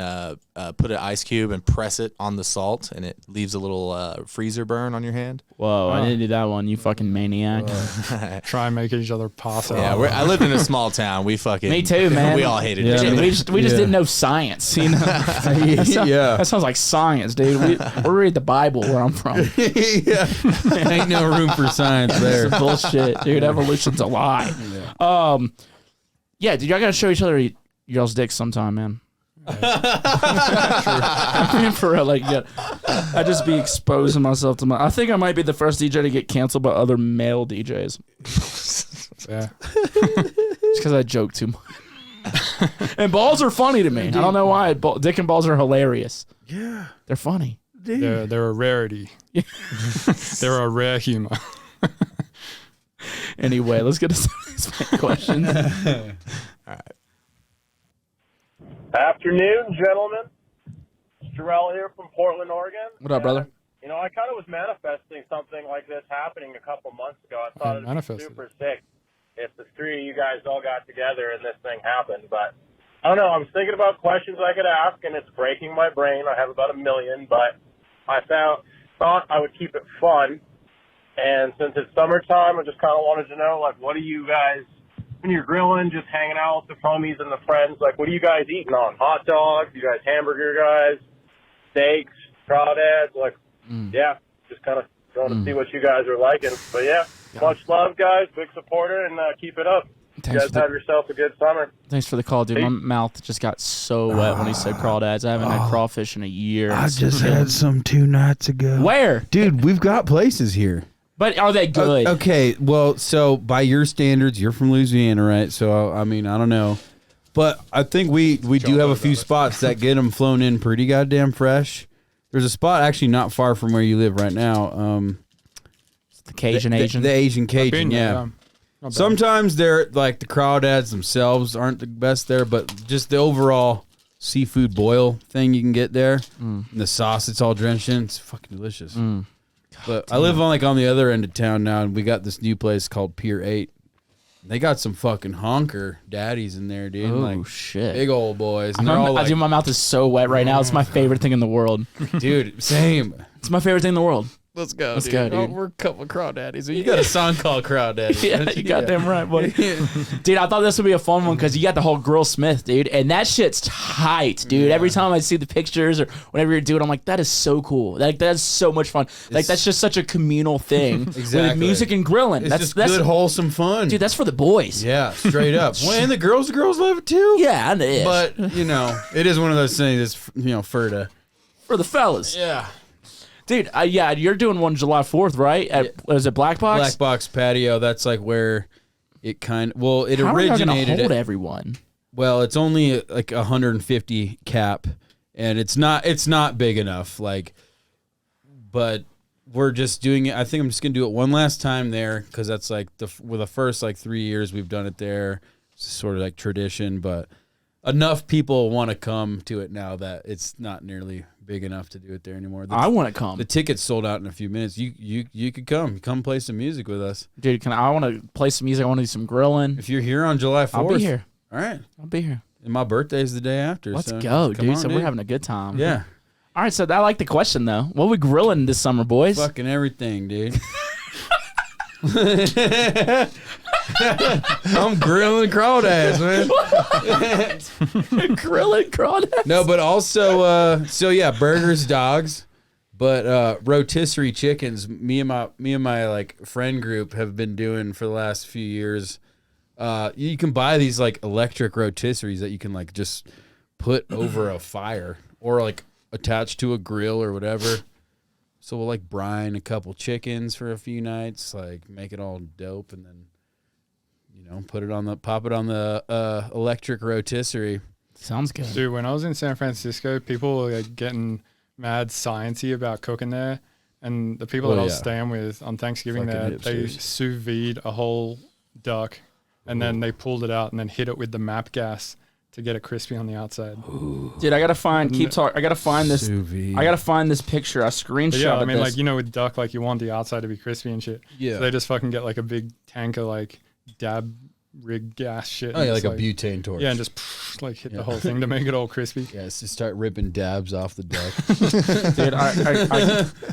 put an ice cube and press it on the salt, and it leaves a little freezer burn on your hand. Whoa, I Oh. didn't do that one. You fucking maniac. Try and make each other pass out. Yeah, I lived in a small town. We fucking Me too, man. We all hated Yeah, each Shit, other. we just Yeah. didn't know science, you know. Yeah. That sounds like science, dude. We read the Bible where I'm from. Yeah. Ain't no room for science there. It's bullshit, dude. Evolution's a lie. Yeah, dude, y'all gotta show each other y'all's dicks sometime, man. I mean, for real, like, yeah, I just be exposing myself to I think I might be the first DJ to get canceled by other male DJs Yeah. just because I joke too much. And balls are funny to me. I don't know why. Dick and balls are hilarious. Yeah. They're funny. They're a rarity. They're a rare humor. Anyway, let's get to some of these questions. Afternoon, gentlemen. It's Jarrell here from Portland, Oregon. What up, brother? And, you know, I kind of was manifesting something like this happening a couple months ago. I thought it'd be Manifested. super sick if the three of you guys all got together and this thing happened. But I don't know. I was thinking about questions I could ask, and it's breaking my brain. I have about 1 million, but I thought I would keep it fun. And since it's summertime, I just kind of wanted to know, like, what do you guys, when you're grilling, just hanging out with the homies and the friends, like, what are you guys eating on? Hot dogs? You guys hamburger guys? Steaks? Crawdads? Like, yeah, just kind of going to see what you guys are liking. But, yeah, much love, guys. Big supporter, and keep it up. Thanks You guys for have yourself a good summer. Thanks for the call, dude. My mouth just got so wet when he said crawdads. I haven't had crawfish in a year. I just had some 2 nights ago. Where? Dude, we've got places here. But are they good? Okay, well, so by your standards, you're from Louisiana, right? So, I mean, I don't know. But I think we do have a few spots that get them flown in pretty goddamn fresh. There's a spot actually not far from where you live right now. The Cajun the, Asian. The Asian Cajun, Been there, yeah. Not bad. Sometimes they're like the crawdads themselves aren't the best there, but just the overall seafood boil thing you can get there. And the sauce it's all drenched in, it's fucking delicious. But I live on the other end of town now, and we got this new place called Pier 8. They got some fucking honker daddies in there, dude. Oh, like shit. big old boys. And they're all like, my mouth is so wet right now. It's my favorite thing in the world. dude, same. It's my favorite thing in the world. Let's go, Let's go, dude. we're a couple crawdaddies. You got a song called Crawdaddy. Yeah, you goddamn right, buddy. Dude, I thought this would be a fun one because you got the whole Grill Smith, dude, and that shit's tight, dude. Every time I see the pictures or whatever you're doing, I'm like, that is so cool. Like, that's so much fun. Like, that's just such a communal thing with Exactly. music and grilling. It's that's just that's good, wholesome fun. dude. That's for the boys. Yeah, straight up. Well, and the girls love it too. Yeah, and it is. But, you know, it is one of those things that's, for the... for the fellas, Yeah. dude. Yeah, you're doing one July 4th, right? Is it Black Box? Black Box Patio, that's like where it kind of... Well, it How are y'all gonna originated... hold everyone? Well, it's only like 150 cap, and it's not big enough. Like, but we're just doing it. I think I'm just gonna do it one last time there because that's like the first like 3 years we've done it there. It's sort of like tradition, but enough people want to come to it now that it's not nearly big enough to do it there anymore. I want to come, The tickets sold out in a few minutes. You could come play some music with us dude. I want to play some music. I want to do some grilling. if you're here on July 4th. I'll be here. All right. I'll be here. And my birthday's the day after. Let's so go, come dude. on, So we're having a good time. Yeah. All right, so I like the question though. What are we grilling this summer, boys? Fucking everything, dude. I'm grilling crawdads, man. Grilling crawdads. No, but also, so yeah, burgers, dogs, but rotisserie chickens. Me and my like friend group have been doing for the last few years. You can buy these like electric rotisseries that you can like just put over a fire or like attach to a grill or whatever. So we'll like brine a couple chickens for a few nights, like make it all dope, and then pop it on the electric rotisserie. Sounds good. Dude, when I was in San Francisco, people were like getting mad sciencey about cooking there. And the people that I was staying with on Thanksgiving Fucking there, they hipsters. sous vide a whole duck and then they pulled it out and then hit it with the MAP gas to get it crispy on the outside. Dude, I gotta find. I gotta find this. Sous vide. I gotta find this picture. I screenshot. But yeah, I mean, this. like, you know, with duck, like you want the outside to be crispy and shit. Yeah. So they just fucking get like a big tank of like dab rig gas shit. Oh and yeah, like just, a butane torch. Yeah, and just like hit the whole thing to make it all crispy. Yeah, it's to start ripping dabs off the duck. Dude,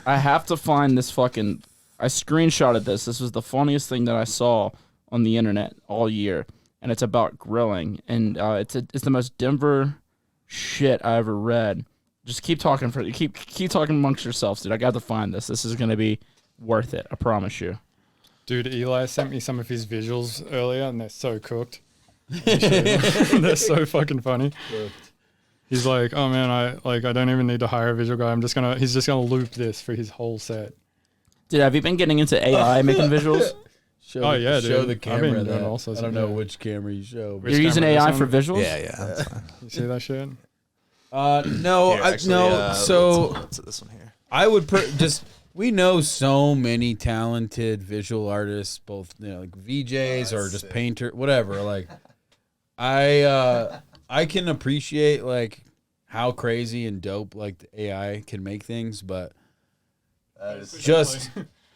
I have to find this fucking. I screenshotted this. This was the funniest thing that I saw on the internet all year, and it's about grilling, and it's the most Denver shit I ever read. Just keep talking keep talking amongst yourselves, dude. I got to find this. This is gonna be worth it. I promise you. Dude, Eli sent me some of his visuals earlier, and they're so cooked. They're so fucking funny. He's like, "Oh man, I don't even need to hire a visual guy. He's just gonna loop this for his whole set." Dude, have you been getting into AI making visuals? Oh, yeah, show dude. the I've camera been doing that. all sorts I don't of- know which camera you show. Which You're using camera, this AI one? for visuals? Yeah, that's fine. You see that shit? No, Here, actually, so let's this one here. I would we know so many talented visual artists, both like VJs or just painter, whatever. Like, I can appreciate like how crazy and dope like the AI can make things, but just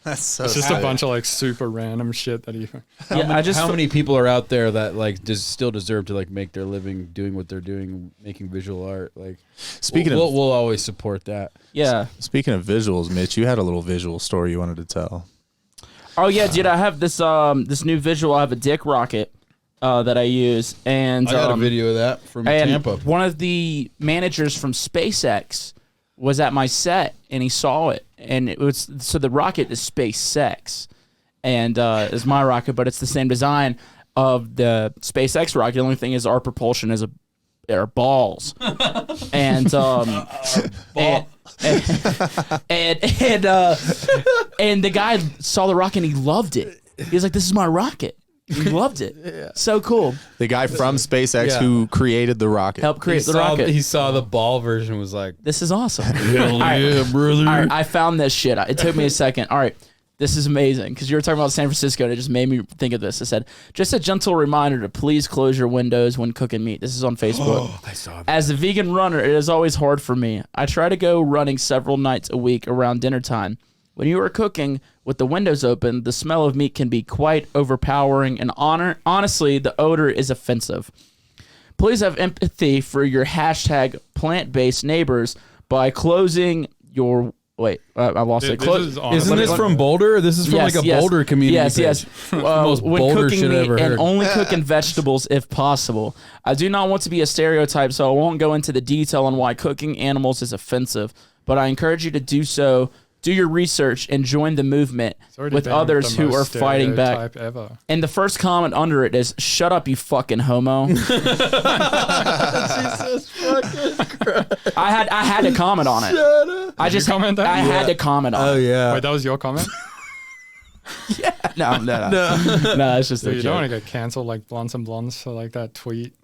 That's so It's just a sad. bunch of like super random shit that he. how many people are out there that like still deserve to like make their living doing what they're doing, making visual art. Like, we'll always support that. Yeah. Speaking of visuals, Mitch, you had a little visual story you wanted to tell. Oh yeah, dude. I have this this new visual. I have a dick rocket that I use, and I got a video of that from and Tampa. one of the managers from SpaceX was at my set, and he saw it, and it was so the rocket is SpaceX, and is my rocket, but it's the same design of the SpaceX rocket. The only thing is our propulsion is are balls, and and the guy saw the rocket and he loved it. He was like, "This is my rocket." He loved it. So cool. The guy from SpaceX Yeah. who created the rocket. Help create the rocket. He saw the ball version, was like, This is awesome. hell right. yeah, brother. All right, I found this shit. It took me a second. All right, this is amazing because you were talking about San Francisco and it just made me think of this. It said, just a gentle reminder to please close your windows when cooking meat. This is on Facebook. I saw that. As a vegan runner, it is always hard for me. I try to go running several nights a week around dinner time. When you are cooking with the windows open, the smell of meat can be quite overpowering, and honestly, the odor is offensive. Please have empathy for your hashtag plant-based neighbors by closing your... Wait, I lost it. Isn't this from Boulder? This is from like a Boulder community Yes, page. yes. The most when Boulder cooking shit I meat ever and heard. only cooking vegetables if possible. I do not want to be a stereotype, so I won't go into the detail on why cooking animals is offensive, but I encourage you to do so. Do your research and join the movement with others who are fighting back. Ever. And the first comment under it is, "Shut up, you fucking homo." Jesus fucking Christ. I had to comment on it. Shut up. I just comment that? I had to comment on Oh, it. yeah. Wait, that was your comment? No, it's just Dude, a you don't want joke. to get canceled like Blunts and Blondes for like that tweet.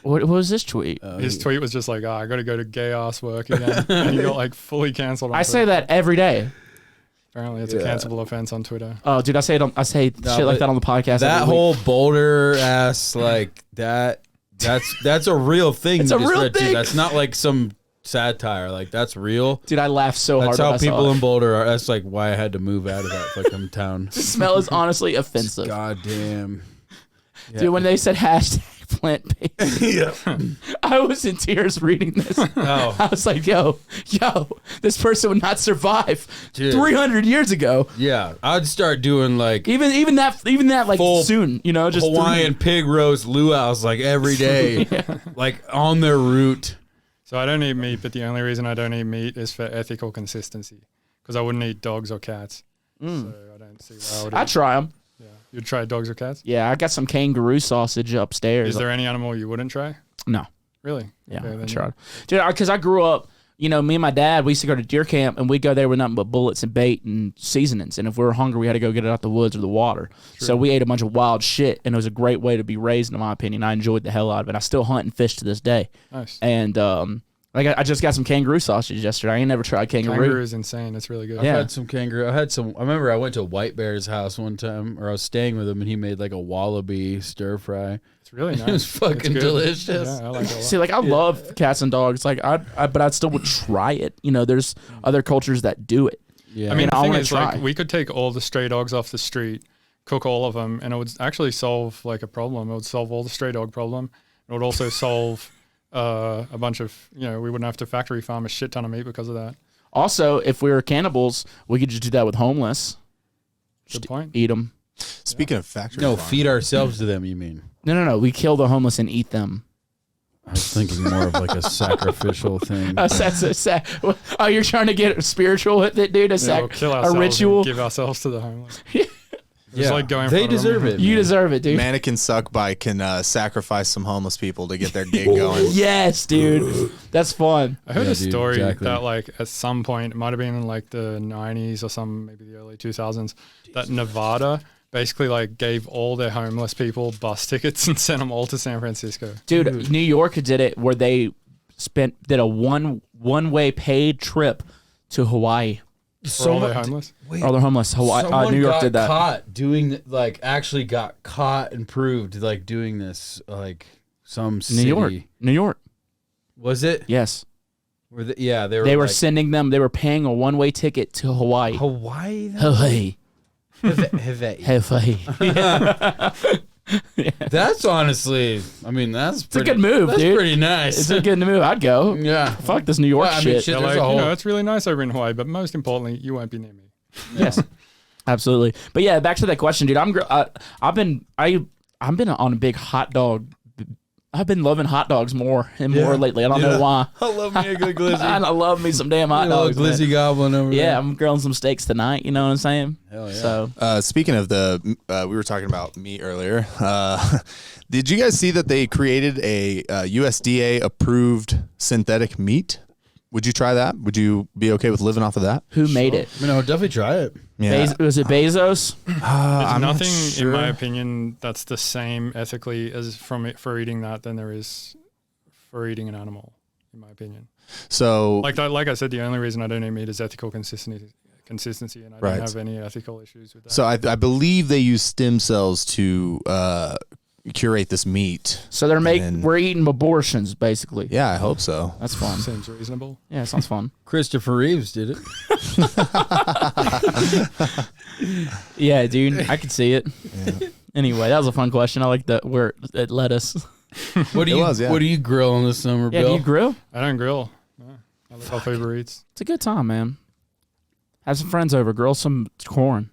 What was this tweet? His tweet was just like, I got to go to gay ass work again. And he got like fully canceled on I say Twitter. that every day. Apparently it's a cancelable offense on Twitter. Oh, dude, I say shit like that on the podcast. That every week. whole Boulder ass like that's a real thing. It's you a just real read, too. thing. That's not like some satire. Like that's real. Dude, I laughed so That's hard. when how I saw people it. in Boulder are. That's like why I had to move out of that fucking town. The smell is honestly offensive. God damn. Dude, when they said hashtag plant-based. Yeah. I was in tears reading this. I was like, yo, this person would not survive Dude. 300 years ago. Yeah, I'd start doing like Even that like Full soon, you know, just Hawaiian pig roast luau's like every day, like on their route. So I don't eat meat, but the only reason I don't eat meat is for ethical consistency, because I wouldn't eat dogs or cats. So I don't see why I would. I'd try them. Yeah, you'd try dogs or cats. Yeah, I got some kangaroo sausage upstairs. Is there any animal you wouldn't try? No. Really? Yeah, Okay, I then tried. Dude, because I grew up, you know, me and my dad, we used to go to deer camp, and we'd go there with nothing but bullets and bait and seasonings. And if we were hungry, we had to go get it out the woods or the water. So we ate a bunch of wild shit, and it was a great way to be raised, in my opinion. I enjoyed the hell out of it. I still hunt and fish to this day. Nice. And like I just got some kangaroo sausage yesterday. I ain't never tried kangaroo. Kangaroo is insane. It's really good. Yeah. I had some kangaroo. I remember I went to White Bear's house one time, or I was staying with him, and he made like a wallaby stir fry. It's really nice. It was fucking It's good. delicious. Yeah, I like it a lot. See, like I love cats and dogs. Like but I still would try it. You know, there's other cultures that do it. Yeah, I mean, I the thing wanna is, try. like, we could take all the stray dogs off the street, cook all of them, and it would actually solve like a problem. It would solve all the stray dog problem. It would also solve a bunch of, you know, we wouldn't have to factory farm a shit ton of meat because of that. Also, if we were cannibals, we could just do that with homeless. Good point. Eat them. Speaking of factory, no, farm, feed ourselves to them. You mean? No. We kill the homeless and eat them. I was thinking more of like a sacrificial thing. Oh, you're trying to get spiritual with it, dude? We'll kill ourselves a ritual? and give ourselves to the homeless. It's like going they for deserve it. You man. deserve it, dude. Mannequin Suck Bike can sacrifice some homeless people to get their gig going. Yes, dude. That's fun. I heard Yeah, a dude, story exactly. that like at some point, it might have been in like the 90s or maybe the early 2000s, that Nevada basically like gave all their homeless people bus tickets and sent them all to San Francisco. Dude, New York did it where they did a one-way paid trip to Hawaii. For all their homeless. All the homeless. Hawaii, Someone New York got did that. Caught doing actually got caught and proved like doing this some city. New York. Was it? Yes. They They were like, sending them. They were paying a one-way ticket to Hawaii. Hawaii. Hawaii. Hawaii. Hawaii. That's honestly, I mean, that's a good move, that's dude. pretty nice. It's a good move. I'd go. Yeah. Fuck this New York Well, I mean, shit. shit. They're There's like, a you know, whole- it's really nice over in Hawaii, but most importantly, you won't be near me. Yes, absolutely. But yeah, back to that question, dude. I've been on a big hot dog. I've been loving hot dogs more and more lately. I don't know why. I love me a good glizzy. I love me some damn hot dogs. man. glizzy goblin over there. Yeah, I'm grilling some steaks tonight. You know what I'm saying? Hell yeah. So Speaking of we were talking about meat earlier. Did you guys see that they created a USDA approved synthetic meat? Would you try that? Would you be okay with living off of that? who made it? I mean, I would definitely try it. Yeah. Was it Bezos? There's I'm not nothing, sure. in my opinion, that's the same ethically as for eating that than there is for eating an animal, in my opinion. So Like I said, the only reason I don't eat meat is ethical consistency, and I Right. don't have any ethical issues with that. So I believe they use stem cells to curate this meat. So they're then- we're eating abortions basically. Yeah, I hope so. That's fun. Seems reasonable. Yeah, sounds fun. Christopher Reeves did it. Yeah, dude, I could see it. Anyway, that was a fun question. I like that where it led us. What do It you was, yeah. What do you grill in the summer, Yeah, Bill? do you grill? I don't grill. No, I live off Uber Eats. It's a good time, man. Have some friends over, grill some corn.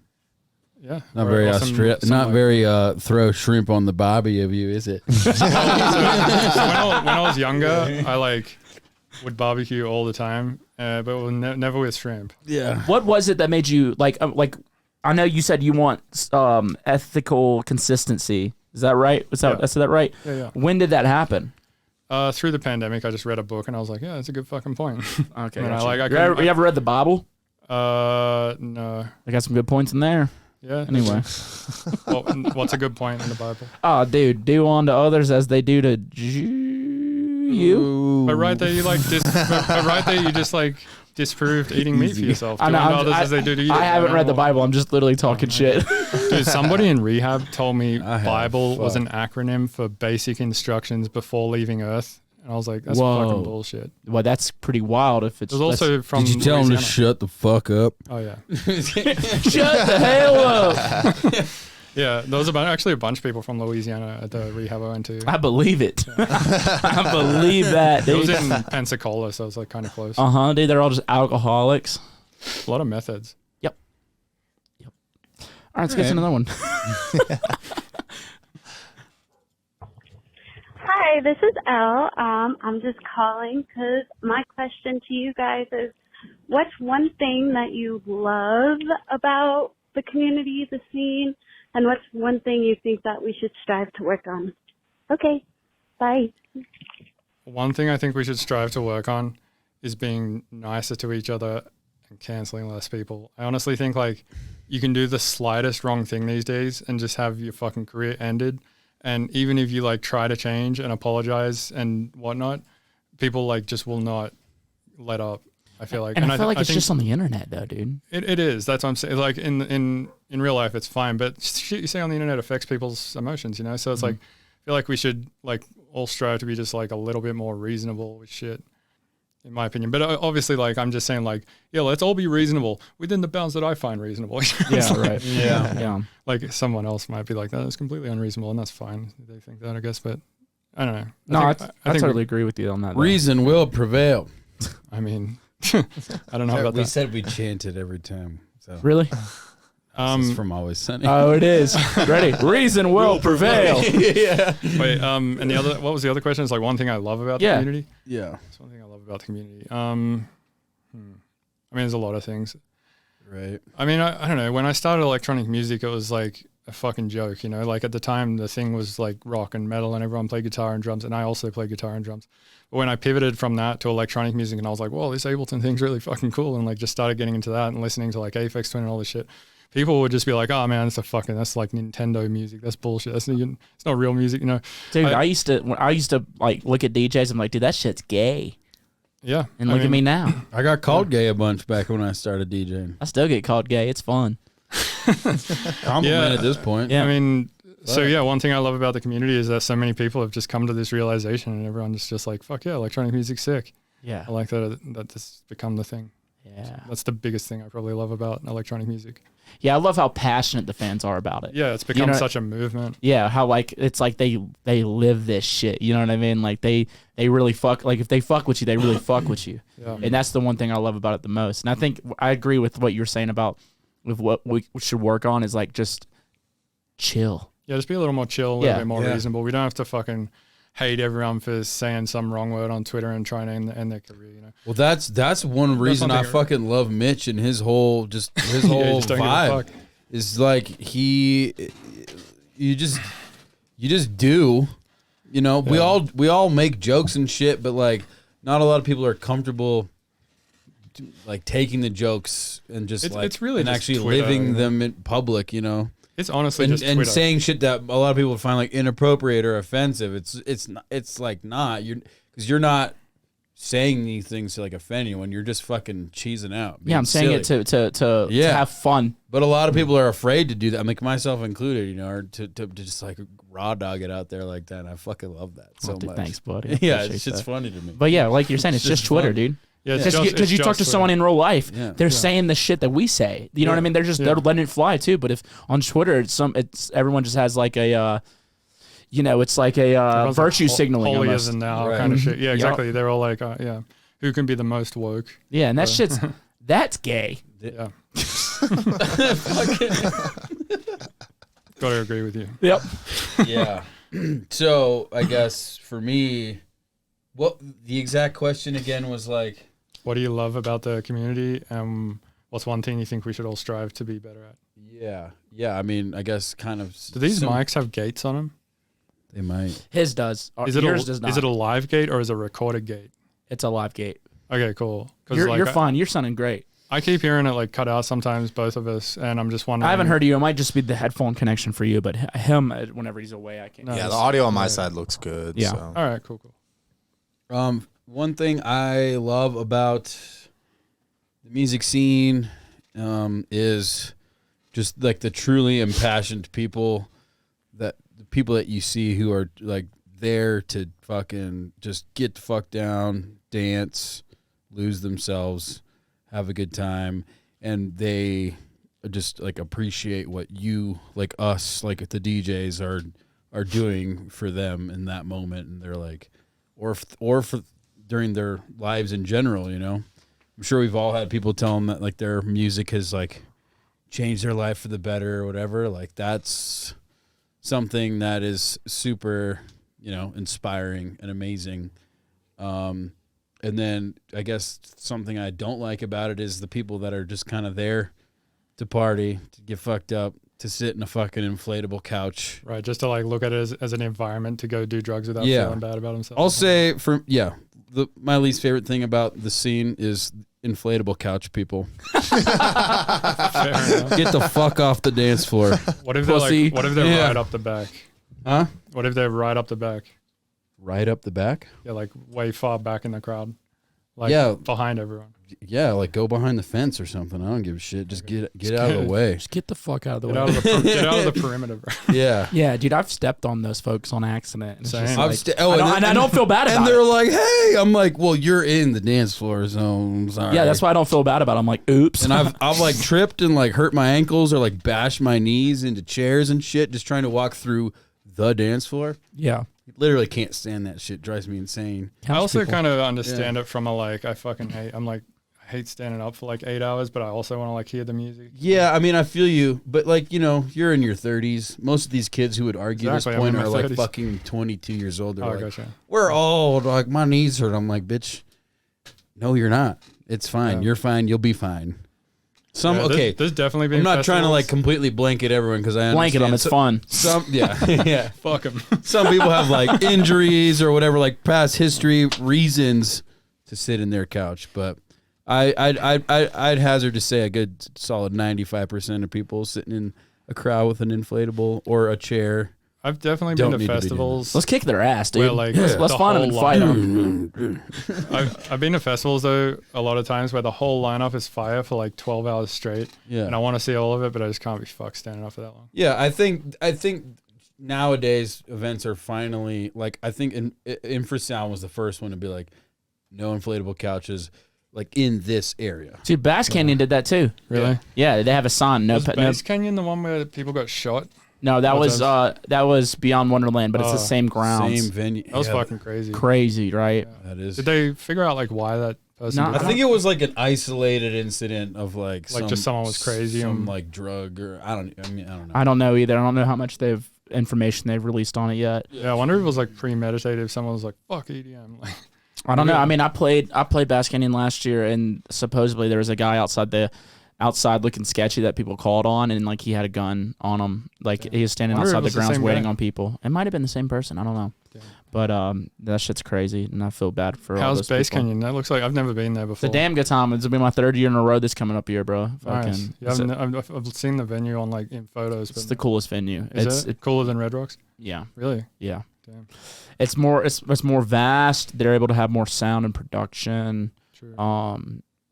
Yeah. Not Or- very or some not like- very throw shrimp on the bobby of you, is it? So when I was younger, I would barbecue all the time, but never with shrimp. Yeah. What was it that made you like? I know you said you want ethical consistency. Is that right? Yeah. I said that right? Yeah. When did that happen? Through the pandemic, I just read a book and I was like, yeah, that's a good fucking point. Okay. And gotcha. You ever read the Bible? No. I got some good points in there. Yeah. Anyway. What's a good point in the Bible? Oh, dude, do unto others as they do to you. But right there, you just disproved eating meat for yourself. I Do know, unto I'm- others as they do to you. I haven't read the Bible. Bible. I'm just literally talking shit. Dude, somebody in rehab told me I have. Bible was Fuck. an acronym for basic instructions before leaving Earth. And I was like, that's Whoa. fucking bullshit. Well, that's pretty wild. If it's It was also from Did you tell him to Louisiana. shut the fuck up? Oh, yeah. shut the hell up. Yeah, there was actually a bunch of people from Louisiana at the rehab I went to. I believe it. I believe that, It was dude. in Pensacola, so it was like kind of close. Dude, they're all just alcoholics. A lot of methods. Yep. All right, let's get to another one. Hi, this is Elle. I'm just calling because my question to you guys is, what's one thing that you love about the community, the scene, and what's one thing you think that we should strive to work on? Okay, bye. One thing I think we should strive to work on is being nicer to each other and canceling less people. I honestly think like you can do the slightest wrong thing these days and just have your fucking career ended. And even if you like try to change and apologize and whatnot, people like just will not let up. I feel like, And I feel like it's think just on the internet, though, dude. it is. That's what I'm saying. Like in real life, it's fine, but shit you say on the internet affects people's emotions, you know. So it's like I feel like we should like all strive to be just like a little bit more reasonable with shit, in my opinion. But obviously, like I'm just saying, like yeah, let's all be reasonable within the bounds that I find reasonable. Yeah, right. Yeah. Like someone else might be like that. It's completely unreasonable, and that's fine. They think that, I guess, but I don't know. No, I think totally agree with you on that. though. Reason will prevail. I mean, I don't know about We that. said we chanted every time. So Really? this is from Always Sunny. Oh, it is. Ready? Reason will prevail. Wait, and the other, what was the other question? It's like one thing I love about the Yeah. community. Yeah. That's one thing I love about the community. I mean, there's a lot of things. Right. I mean, I don't know. When I started electronic music, it was like a fucking joke, you know? Like at the time, the thing was like rock and metal and everyone played guitar and drums. And I also played guitar and drums. But when I pivoted from that to electronic music and I was like, whoa, this Ableton thing's really fucking cool. And like just started getting into that and listening to like Aphex Twin and all this shit. People would just be like, oh man, that's like Nintendo music. That's bullshit. It's not real music, you know? Dude, I used to like look at DJs. I'm like, dude, that shit's gay. Yeah. And look at me now. I got called gay a bunch back when I started DJing. I still get called gay. It's fun. Compliment Yeah. at this point. Yeah. I mean, so yeah, one thing I love about the community is that so many people have just come to this realization and everyone's just like, fuck yeah, electronic music's sick. Yeah. I like that this has become the thing. Yeah. That's the biggest thing I probably love about electronic music. Yeah, I love how passionate the fans are about it. Yeah, it's become know- such a movement. Yeah, how like it's like they live this shit. You know what I mean? Like they really fuck. Like if they fuck with you, they really fuck with you. Yeah. And that's the one thing I love about it the most. And I think I agree with what you're saying about with what we should work on is like just chill. Yeah, just be a little more chill, a little Yeah. bit more Yeah. reasonable. We don't have to fucking hate everyone for saying some wrong word on Twitter and trying to end their career, you know? Well, that's one reason I something- fucking love Mitch and his whole Yeah, whole just don't give a vibe fuck. is like you just do, you know. We all make jokes and shit, but like not a lot of people are comfortable like taking the jokes and just It's really and just actually Twitter, living you know? them in public, you know. It's honestly And, just and Twitter. saying shit that a lot of people would find like inappropriate or offensive. It's like not because you're not saying these things to like offend anyone. You're just fucking cheesing out. Yeah, I'm saying silly. it to Yeah. have fun. But a lot of people are afraid to do that. I'm like myself included, you know, or to just like raw dog it out there like that. And I fucking love that so Dude, much. thanks, buddy. I Yeah, appreciate it's just that. funny to me. But yeah, like you're saying, it's just Twitter, fun. dude. Yeah, it's Because just- you it's talk to just someone Twitter. in real life, Yeah. they're saying the shit that we say. You know what I mean? They're just they're letting it fly too. But if on Twitter, it's everyone just has like a, it's like a Everyone's virtue like signaling holier almost. than thou Right. kind of shit. Yeah, Yup. exactly. They're all like, yeah, who can be the most woke? Yeah, and that shit's that's gay. Yeah. Gotta agree with you. Yep. Yeah. So I guess for me, what the exact question again was like. What do you love about the community? What's one thing you think we should all strive to be better at? Yeah. I mean, I guess kind of. Do these mics have gates on them? They might. His does. Is it Yours a, does not. Is it a live gate or is it a recorded gate? It's a live gate. Okay, cool. 'Cause, You're, like, you're fine. You're sounding great. I keep hearing it like cut out sometimes, both of us, and I'm just wondering. I haven't heard you. It might just be the headphone connection for you, but him, whenever he's away, I can't. No. Yeah, the audio on my side looks good. Yeah. So. All right, cool. One thing I love about the music scene is just like the truly impassioned people the people that you see who are like there to fucking just get the fuck down, dance, lose themselves, have a good time, and they just like appreciate what you, like us, like the DJs are doing for them in that moment, and they're like, or for during their lives in general, you know. I'm sure we've all had people tell them that like their music has like changed their life for the better or whatever. Like that's something that is super, you know, inspiring and amazing. And then I guess something I don't like about it is the people that are just kind of there to party, to get fucked up, to sit in a fucking inflatable couch. Right, just to like look at it as an environment to go do drugs without feeling bad about himself. I'll say my least favorite thing about the scene is inflatable couch people. Fair enough. Get the fuck off the dance floor. What if they're like, what if they're right up the back? Huh? What if they're right up the back? Right up the back? Yeah, like way far back in the crowd. Like behind everyone. Yeah, like go behind the fence or something. I don't give a shit. Just get out of the way. Just get the fuck out of the way. Get out of the perimeter, bro. Yeah. Yeah, dude, I've stepped on those folks on accident. It's Same. just I've like, I don't feel bad about it. And they're like, hey, I'm like, well, you're in the dance floor zone. I'm sorry. Yeah, that's why I don't feel bad about it. I'm like, oops. And I've like tripped and like hurt my ankles or like bashed my knees into chairs and shit just trying to walk through the dance floor. Yeah. Literally can't stand that shit. Drives me insane. I also kind of understand it from a like, I fucking hate, I hate standing up for like 8 hours, but I also want to like hear the music. Yeah, I mean, I feel you, but like, you know, you're in your 30s. Most of these kids who would argue this point are like 30s. Fucking 22 years old. They're like, gotcha. We're old. Like, my knees hurt. I'm like, bitch, no, you're not. It's fine. You're fine. You'll be fine. There's definitely been. I'm not festivals. trying to like completely blanket everyone because I blanket them. It's fun. Yeah. Fuck them. Some people have like injuries or whatever, like past history reasons to sit in their couch, but I'd hazard to say a good solid 95% of people sitting in a crowd with an inflatable or a chair. I've definitely been to festivals. Let's kick their ass, dude. Where, like, let's find them and fight them. I've been to festivals though a lot of times where the whole lineup is fire for like 12 hours straight. Yeah, and I want to see all of it, but I just can't be fucked standing up for that long. Yeah, I think nowadays events are finally like, I think Infrasound was the first one to be like, no inflatable couches. Like in this area. Dude, Bass Canyon did that too. Really? Yeah, they have a sign. Was Bass Canyon the one where people got shot? No, that was Beyond Wonderland, but it's the same grounds. Same venue. That was fucking crazy. Crazy, right? Yeah, that is. Did they figure out like why that person I think it was like an isolated incident of like just someone was crazy. Some like drug or I don't know. I don't know either. I don't know how much information they've released on it yet. Yeah, I wonder if it was like premeditated. If someone was like, fuck EDM. Like, I don't know. I mean, I played Bass Canyon last year, and supposedly there was a guy outside looking sketchy that people called on, and like he had a gun on him. Like he was standing outside the grounds waiting on people. It might have been the same person. I don't know. Damn. But that shit's crazy, and I feel bad for all those people. How's Bass Canyon? That looks like I've never been there before. It's a damn good time. It's gonna be my 3rd year in a row this coming up here, bro. Nice. Yeah, I've seen the venue on like in photos. It's the coolest venue. It's cooler than Red Rocks? Yeah. Really? Yeah. Damn. It's more vast. They're able to have more sound and production. True.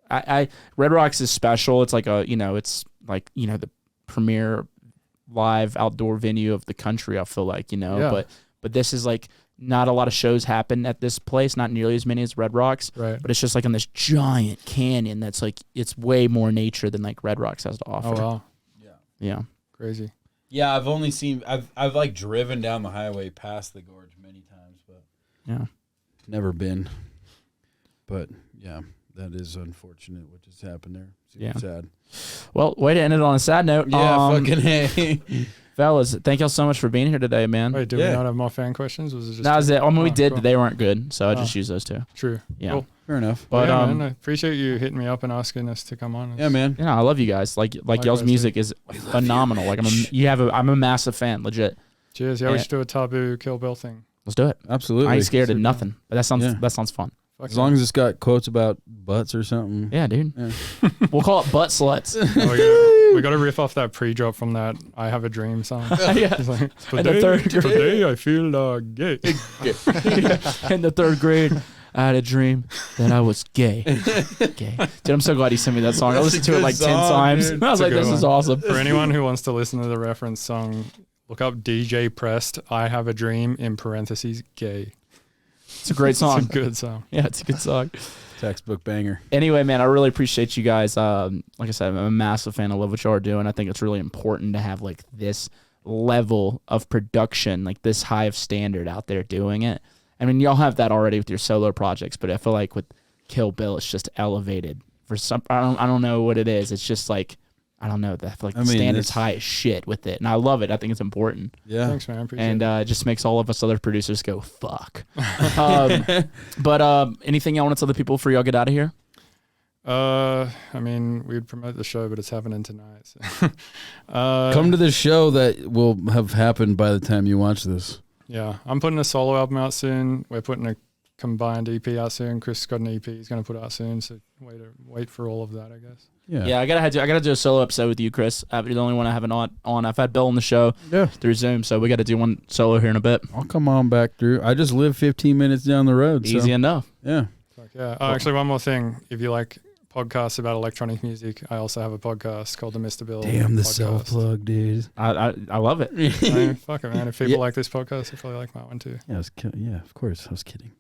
Red Rocks is special. It's like it's like, the premier live outdoor venue of the country, I feel like, but this is like not a lot of shows happen at this place, not nearly as many as Red Rocks. Right. But it's just like in this giant canyon that's like, it's way more nature than like Red Rocks has to offer. Oh wow. Yeah. Crazy. Yeah, I've like driven down the highway past the gorge many times, but yeah, never been. But yeah, that is unfortunate what just happened there. Super sad. Well, way to end it on a sad note. Yeah, fucking hey. Fellas, thank y'all so much for being here today, man. Wait, did we not have more fan questions? Was it just that was it? I mean, we did, cool. but they weren't good, so I just used those two. True. Yeah. Cool. Fair enough. But man, I appreciate you hitting me up and asking us to come on. Yeah, man. I love you guys. Like y'all's music is phenomenal. Like I'm a massive fan, legit. Cheers. Yeah, we should do a Taboo Kill Bill thing. Let's do it. Absolutely. I ain't scared of nothing. But that sounds fun. As long as it's got quotes about butts or something. Yeah, dude. Yeah. We'll call it butt sluts. We got to riff off that pre-drop from that "I Have a Dream" song. Yeah. Like, in the 3rd grade. Today I feel gay. In the 3rd grade, I had a dream that I was gay. Dude, I'm so glad he sent me that song. I listened to it like 10 times. I was like, this is awesome. For anyone who wants to listen to the reference song, look up DJ Prest, "I Have a Dream" in parentheses gay. It's a great song. It's a good song. Yeah, it's a good song. Textbook banger. Anyway, man, I really appreciate you guys. Like I said, I'm a massive fan. I love what y'all are doing. I think it's really important to have like this level of production, like this high of standard out there doing it. I mean, y'all have that already with your solo projects, but I feel like with Kill Bill, it's just elevated for some. I don't know what it is. It's just like I don't know. I feel like the standard's high as shit with it, and I love it. I think it's important. Yeah, thanks, man. I appreciate and it. it just makes all of us other producers go fuck. But anything y'all want to tell the people before y'all get out of here? I mean, we'd promote the show, but it's happening tonight. So. Come to the show that will have happened by the time you watch this. Yeah, I'm putting a solo album out soon. We're putting a combined EP out soon. Chris got an EP he's going to put out soon, so wait for all of that, I guess. Yeah, I gotta do a solo episode with you, Chris. You're the only one I haven't on. I've had Bill on the show through Zoom, so we got to do one solo here in a bit. I'll come on back through. I just live 15 minutes down the road. Easy enough. Yeah. Yeah. Oh, actually, one more thing. If you like podcasts about electronic music, I also have a podcast called the Mr. Bill. Damn, the podcast. self-plug, dude. I love it. I mean, fuck it, man. If people like this podcast, they probably like my one too. Yeah, of course. I was kidding.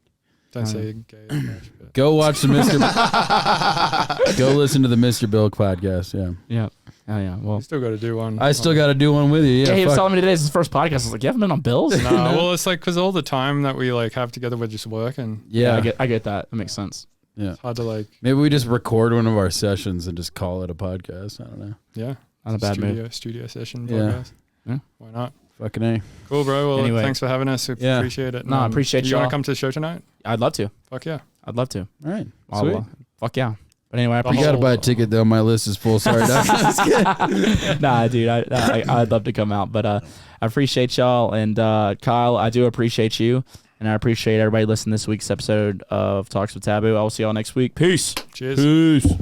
Don't say gay as much. But. Go watch the Mr. Go listen to the Mr. Bill podcast. Yeah. Yeah. Oh yeah. Well, You still got to do one. I still got to do one with you. Yeah. he was telling me today it's his first podcast. I was like, you haven't been on Bill's? No, well, it's like because all the time that we like have together, we're just working. Yeah. I get that. That makes sense. Yeah. It's hard to like. Maybe we just record one of our sessions and just call it a podcast. I don't know. Yeah. Not a bad move. Studio session Yeah. podcast. Yeah. Why not? Fucking A. Cool, bro. Well, Anyway. thanks for having us. We Yeah. appreciate it. No, I appreciate you. y'all. Want to come to the show tonight? I'd love to. Fuck yeah. I'd love to. All right. I'll, Sweet. fuck yeah. But anyway, I The appreciate You got to buy a ticket, though. My list is full. Sorry, Doc. Nah, dude, I'd love to come out, but I appreciate y'all, and Kyle, I do appreciate you, and I appreciate everybody listening to this week's episode of Talks with Taboo. I will see y'all next week. Peace. Cheers. Peace.